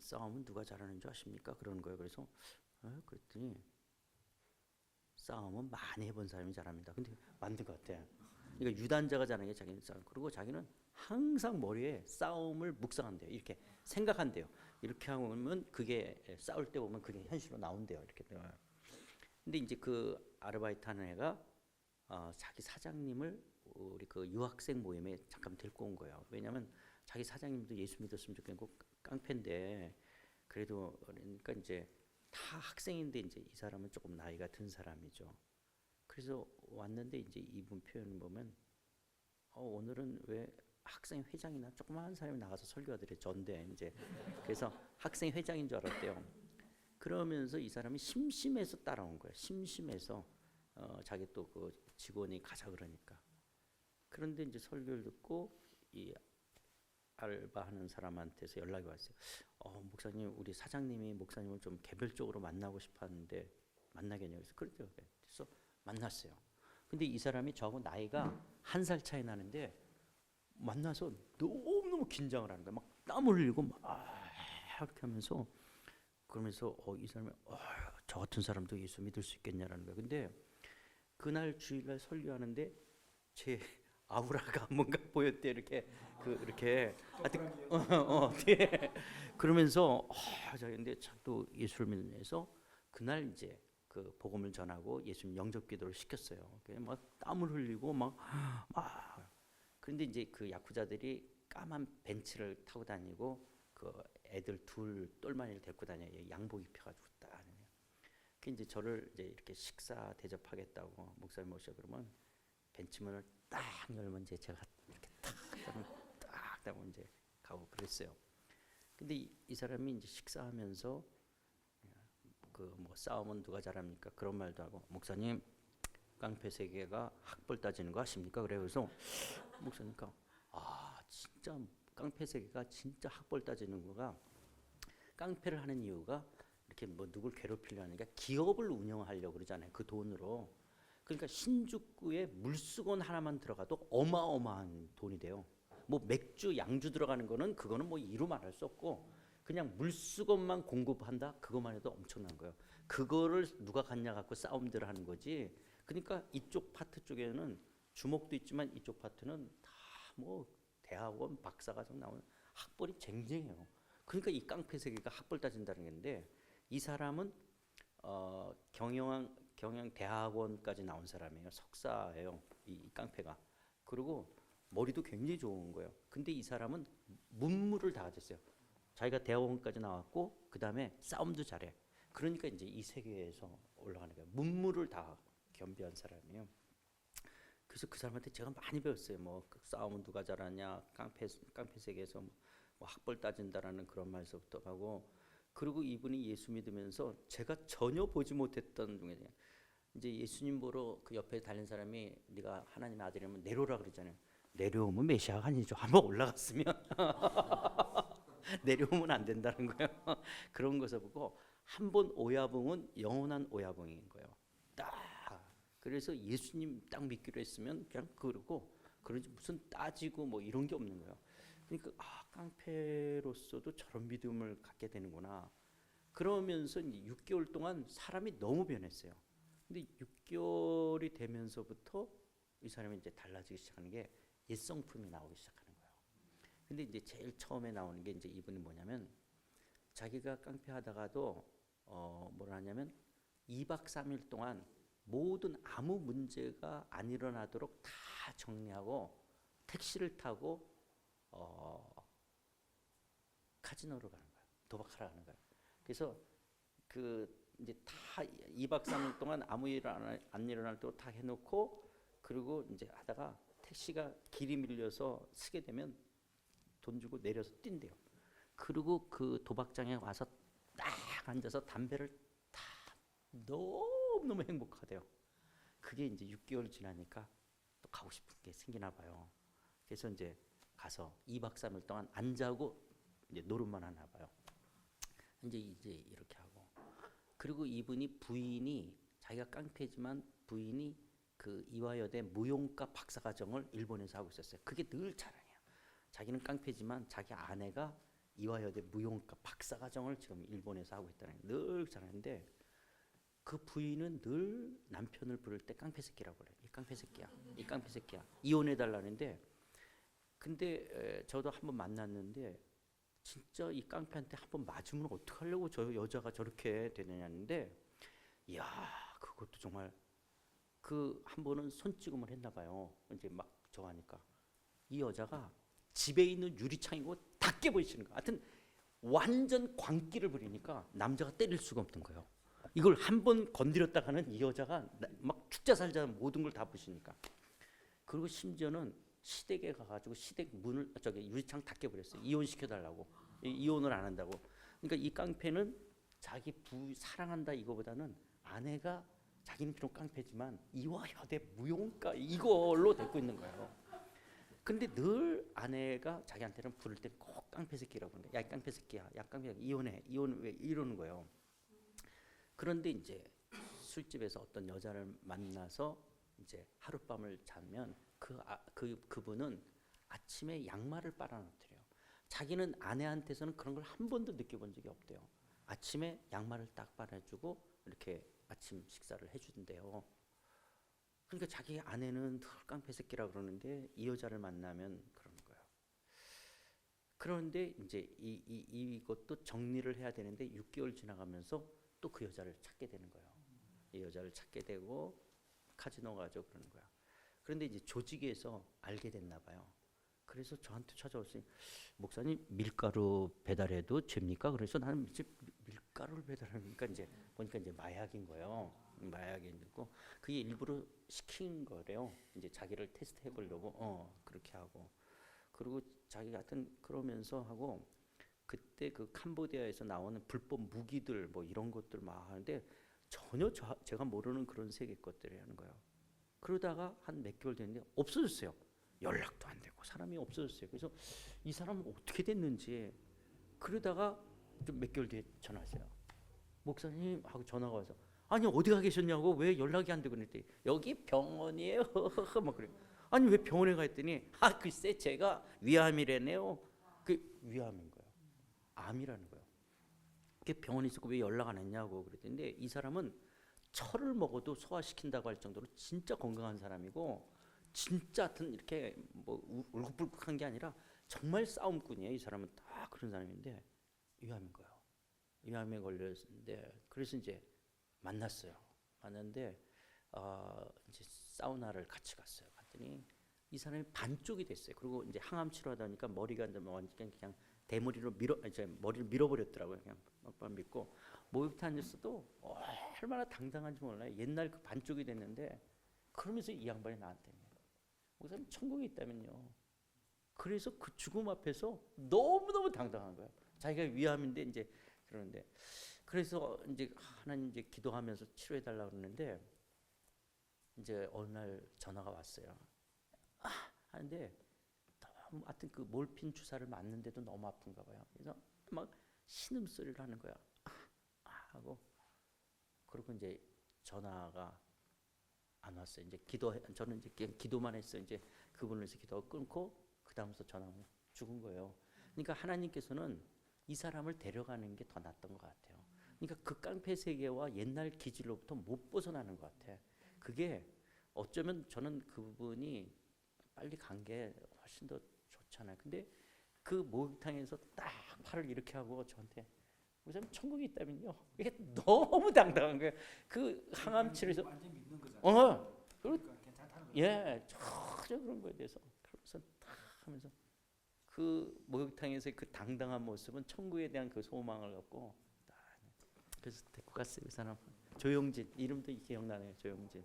Speaker 1: 싸움은 누가 잘하는 줄 아십니까? 그러는 거예요. 그래서 그랬더니 싸움은 많이 해본 사람이 잘합니다. 근데 맞는 것 같아. 그러니까 유단자가 잘하는 게 자기는 싸움. 그리고 자기는 항상 머리에 싸움을 묵상한대요. 이렇게 생각한대요. 이렇게 하면 그게 싸울 때 보면 그게 현실로 나온대요. 이렇게. 근데 이제 그 아르바이트 하는 애가 자기 사장님을 우리 그 유학생 모임에 잠깐 데리고 온 거예요. 왜냐하면 자기 사장님도 예수 믿었으면 좋겠고 깡패인데 그래도 그러니까 이제 다 학생인데 이제 이 사람은 조금 나이가 든 사람이죠. 그래서 왔는데 이제 이분 표현 보면 오늘은 왜 학생 회장이나 조그마한 사람이 나가서 설교하더래 전대 이제 그래서 학생 회장인 줄 알았대요. 그러면서 이 사람이 심심해서 따라온 거예요. 심심해서 자기 또 그 직원이 가자 그러니까. 그런데 이제 설교를 듣고 이 알바하는 사람한테서 연락이 왔어요. 목사님 우리 사장님이 목사님을 좀 개별적으로 만나고 싶었는데 만나겠냐고 해서 그랬죠. 그래서 만났어요. 근데 이 사람이 저하고 나이가 1살 차이 나는데 만나서 너무너무 긴장을 하는 거예요. 막 땀 흘리고 막 이렇게 하면서 그러면서 이 사람이 저 같은 사람도 예수 믿을 수 있겠냐라는 거예요. 근데 그날 주일날 설교하는데 제 아우라가 뭔가 보였대 이렇게 이렇게 뒤에 그러면서 근데 참 또 예수를 믿으면서 그날 이제 그 복음을 전하고 예수님 영접기도를 시켰어요. 막 땀을 흘리고 막 그런데 이제 그 야쿠자들이 까만 벤츠를 타고 다니고 그 애들 둘 똘마니를 데리고 다녀요. 양복 입혀가지고 딱 다녀요. 그 이제 저를 이제 이렇게 식사 대접하겠다고 목사님 모셔 그러면 벤츠 문을 딱 열면 이제 제가 이렇게 딱 하고 이제 가고 그랬어요. 근데 이 사람이 이제 식사하면서 그 뭐 싸움은 누가 잘합니까? 그런 말도 하고 목사님 깡패 세계가 학벌 따지는 거 아십니까? 그래서 목사님과 진짜 깡패 세계가 진짜 학벌 따지는 거가 깡패를 하는 이유가 이렇게 뭐 누굴 괴롭히려 하는 게 기업을 운영하려고 그러잖아요. 그 돈으로. 그러니까 신주쿠에 물수건 하나만 들어가도 어마어마한 돈이 돼요. 뭐 맥주, 양주 들어가는 거는 그거는 뭐 이루 말할 수 없고 그냥 물수건만 공급한다? 그것만 해도 엄청난 거예요. 그거를 누가 갖냐 갖고 싸움들을 하는 거지. 그러니까 이쪽 파트 쪽에는 주목도 있지만 이쪽 파트는 다 뭐 대학원 박사과정 나오는 학벌이 쟁쟁해요. 그러니까 이 깡패 세계가 학벌 따진다는 건데 이 사람은 경영 대학원까지 나온 사람이에요. 석사예요. 이 깡패가. 그리고 머리도 굉장히 좋은 거예요. 근데 이 사람은 문무를 다 가졌어요. 자기가 대학원까지 나왔고 그 다음에 싸움도 잘해. 그러니까 이제 이 세계에서 올라가는 거예요. 문무를 다 겸비한 사람이에요. 그래서 그 사람한테 제가 많이 배웠어요. 뭐 싸움은 누가 잘하냐, 깡패 세계에서 뭐 학벌 따진다라는 그런 말서부터 하고, 그리고 이분이 예수 믿으면서 제가 전혀 보지 못했던 중에 이제 예수님 보러 그 옆에 달린 사람이 네가 하나님의 아들이면 내려오라 그러잖아요. 내려오면 메시아가 아니죠. 한번 올라갔으면 내려오면 안 된다는 거예요. 그런 것을 보고 한 번 오야붕은 영원한 오야붕인 거예요. 딱 그래서 예수님 딱 믿기로 했으면 그냥 그러고 그러지 무슨 따지고 뭐 이런 게 없는 거예요. 그러니까 깡패로서도 저런 믿음을 갖게 되는구나. 그러면서 이제 6개월 동안 사람이 너무 변했어요. 근데 6개월이 되면서부터 이 사람이 이제 달라지기 시작하는 게 옛성품이 나오기 시작하는 거예요. 근데 이제 제일 처음에 나오는 게 이제 이분이 뭐냐면 자기가 깡패하다가도 뭐라 하냐면 2박 3일 동안 모든 아무 문제가 안 일어나도록 다 정리하고 택시를 타고 카지노로 가는 거예요. 도박하러 가는 거예요. 그래서 그 이제 다 2박 3일 동안 아무 일 안 일어날 때도 다 해놓고 그리고 이제 하다가 택시가 길이 밀려서 쓰게 되면 돈 주고 내려서 뛴대요. 그리고 그 도박장에 와서 딱 앉아서 담배를 다 너무너무 행복하대요. 그게 이제 6개월 지나니까 또 가고 싶은 게 생기나 봐요. 그래서 이제 가서 2박 3일 동안 안 자고 이제 노름만 하나 봐요. 이제 이렇게 하고 그리고 이분이 부인이 자기가 깡패지만 부인이 그 이화여대 무용과 박사과정을 일본에서 하고 있었어요. 그게 늘 자랑이에요. 자기는 깡패지만 자기 아내가 이화여대 무용과 박사과정을 지금 일본에서 하고 있다는 늘 자랑인데 그 부인은 늘 남편을 부를 때 깡패 새끼라고 그래요. 이 깡패 새끼야. 이 깡패 새끼야. 이혼해 달라는데 근데 저도 한번 만났는데 진짜 이 깡패한테 한번 맞으면 어떡하려고 저 여자가 저렇게 되느냐는데 이야 그것도 정말 그 한 번은 손찌검을 했나 봐요. 이제 막 저거 하니까 이 여자가 집에 있는 유리창이고 다 깨버리시는 거야. 하여튼 완전 광기를 부리니까 남자가 때릴 수가 없는 거예요. 이걸 한 번 건드렸다가는 이 여자가 막 죽자 살자 모든 걸 다 부시니까. 그리고 심지어는 시댁에 가가지고 시댁 문을 저기 유리창 다 깨버렸어요. 이혼시켜달라고. 이혼을 안 한다고. 그러니까 이 깡패는 자기 사랑한다 이거보다는 아내가 자기는 비록 깡패지만 이화여대 무용가 이걸로 데리고 있는 거예요. 근데 늘 아내가 자기한테는 부를 때 꼭 깡패 새끼라고 그러는데 야 이 깡패 새끼야, 야 깡패 새끼 이혼해, 이혼 왜 이러는 거예요. 그런데 이제 술집에서 어떤 여자를 만나서 이제 하룻밤을 자면 그분은 아침에 양말을 빨아놓더래요. 자기는 아내한테서는 그런 걸 한 번도 느껴본 적이 없대요. 아침에 양말을 딱 빨아주고 이렇게 아침 식사를 해주던데요. 그러니까 자기 아내는 늘 깡패 새끼라 그러는데 이 여자를 만나면 그러는 거예요. 그런데 이제 이것도 정리를 해야 되는데 6개월 지나가면서 또 그 여자를 찾게 되는 거예요. 이 여자를 찾게 되고 카지노 가죠 그러는 거야. 그런데 이제 조직에서 알게 됐나 봐요. 그래서 저한테 찾아왔어요. 목사님 밀가루 배달해도 죄입니까? 그래서 나는 이제 밀가루를 배달하니까 이제 보니까 이제 마약인 거예요. 마약이고 그게 일부러 시킨 거래요. 이제 자기를 테스트해 보려고 그렇게 하고 그리고 자기가 하여튼 그러면서 하고 그때 그 캄보디아에서 나오는 불법 무기들 뭐 이런 것들 막 하는데 전혀 제가 모르는 그런 세계 것들이 하는 거예요. 그러다가 한 몇 개월 됐는데 없어졌어요. 연락도 안 되고 사람이 없어졌어요. 그래서 이 사람은 어떻게 됐는지 그러다가 좀 몇 개월 뒤에 전화 왔어요. 목사님 하고 전화가 와서 아니 어디가 계셨냐고 왜 연락이 안 되고 그랬더니 여기 병원이에요. 막 그래요. 아니 왜 병원에 가 했더니 글쎄 제가 위암이래네요. 그 위암인 거예요. 암이라는 거예요. 그게 병원에 있었고 왜 연락 안 했냐고 그랬는데 이 사람은 철을 먹어도 소화시킨다고 할 정도로 진짜 건강한 사람이고 진짜 하여튼 이렇게 뭐 울긋불긋한 게 아니라 정말 싸움꾼이에요. 이 사람은 다 그런 사람인데 위암인 거예요. 위암에 걸렸는데 그래서 이제 만났어요. 만났는데 이제 사우나를 같이 갔어요. 갔더니 이 사람이 반쪽이 됐어요. 그리고 이제 항암 치료하다 보니까 머리가 이제 완전 그냥 대머리로 머리를 밀어버렸더라고요. 그냥 빡빡 밀고 목욕탕 앉았어도 얼마나 당당한지 몰라요. 옛날 그 반쪽이 됐는데 그러면서 이 양반이 나한테 목사님 천국에 있다면요. 그래서 그 죽음 앞에서 너무너무 당당한 거예요. 자기가 위암인데 이제 그러는데 그래서 이제 하나님 이제 기도하면서 치료해 달라고 그러는데 이제 어느 날 전화가 왔어요. 하는데 하여튼 그 몰핀 주사를 맞는데도 너무 아픈가 봐요. 그래서 막 신음소리를 하는 거야. 하고 그리고 이제 전화가 안 왔어요. 이제 저는 이제 그냥 기도만 했어요. 이제 그분을 위해서 기도하고 끊고 그 다음부터 전화가 죽은 거예요. 그러니까 하나님께서는 이 사람을 데려가는 게 더 낫던 것 같아요. 그러니까 그 깡패 세계와 옛날 기질로부터 못 벗어나는 것 같아. 그게 어쩌면 저는 그분이 빨리 간 게 훨씬 더 좋잖아요. 근데 그 목욕탕에서 딱 팔을 이렇게 하고 저한테 무슨 천국이 있다면요. 이게 너무 당당한 거예요. 그 항암치료에서
Speaker 2: 완전 믿는 거잖아요.
Speaker 1: 그리고
Speaker 2: 그러니까 괜찮다는 거예요.
Speaker 1: 예, 전혀 그런 거에 대해서 그러면서 딱 하면서 그 목욕탕에서의 그 당당한 모습은 천국에 대한 그 소망을 갖고 딱 그래서 데리고 갔어요. 그 사람 조용진 이름도 기억나네요. 조용진.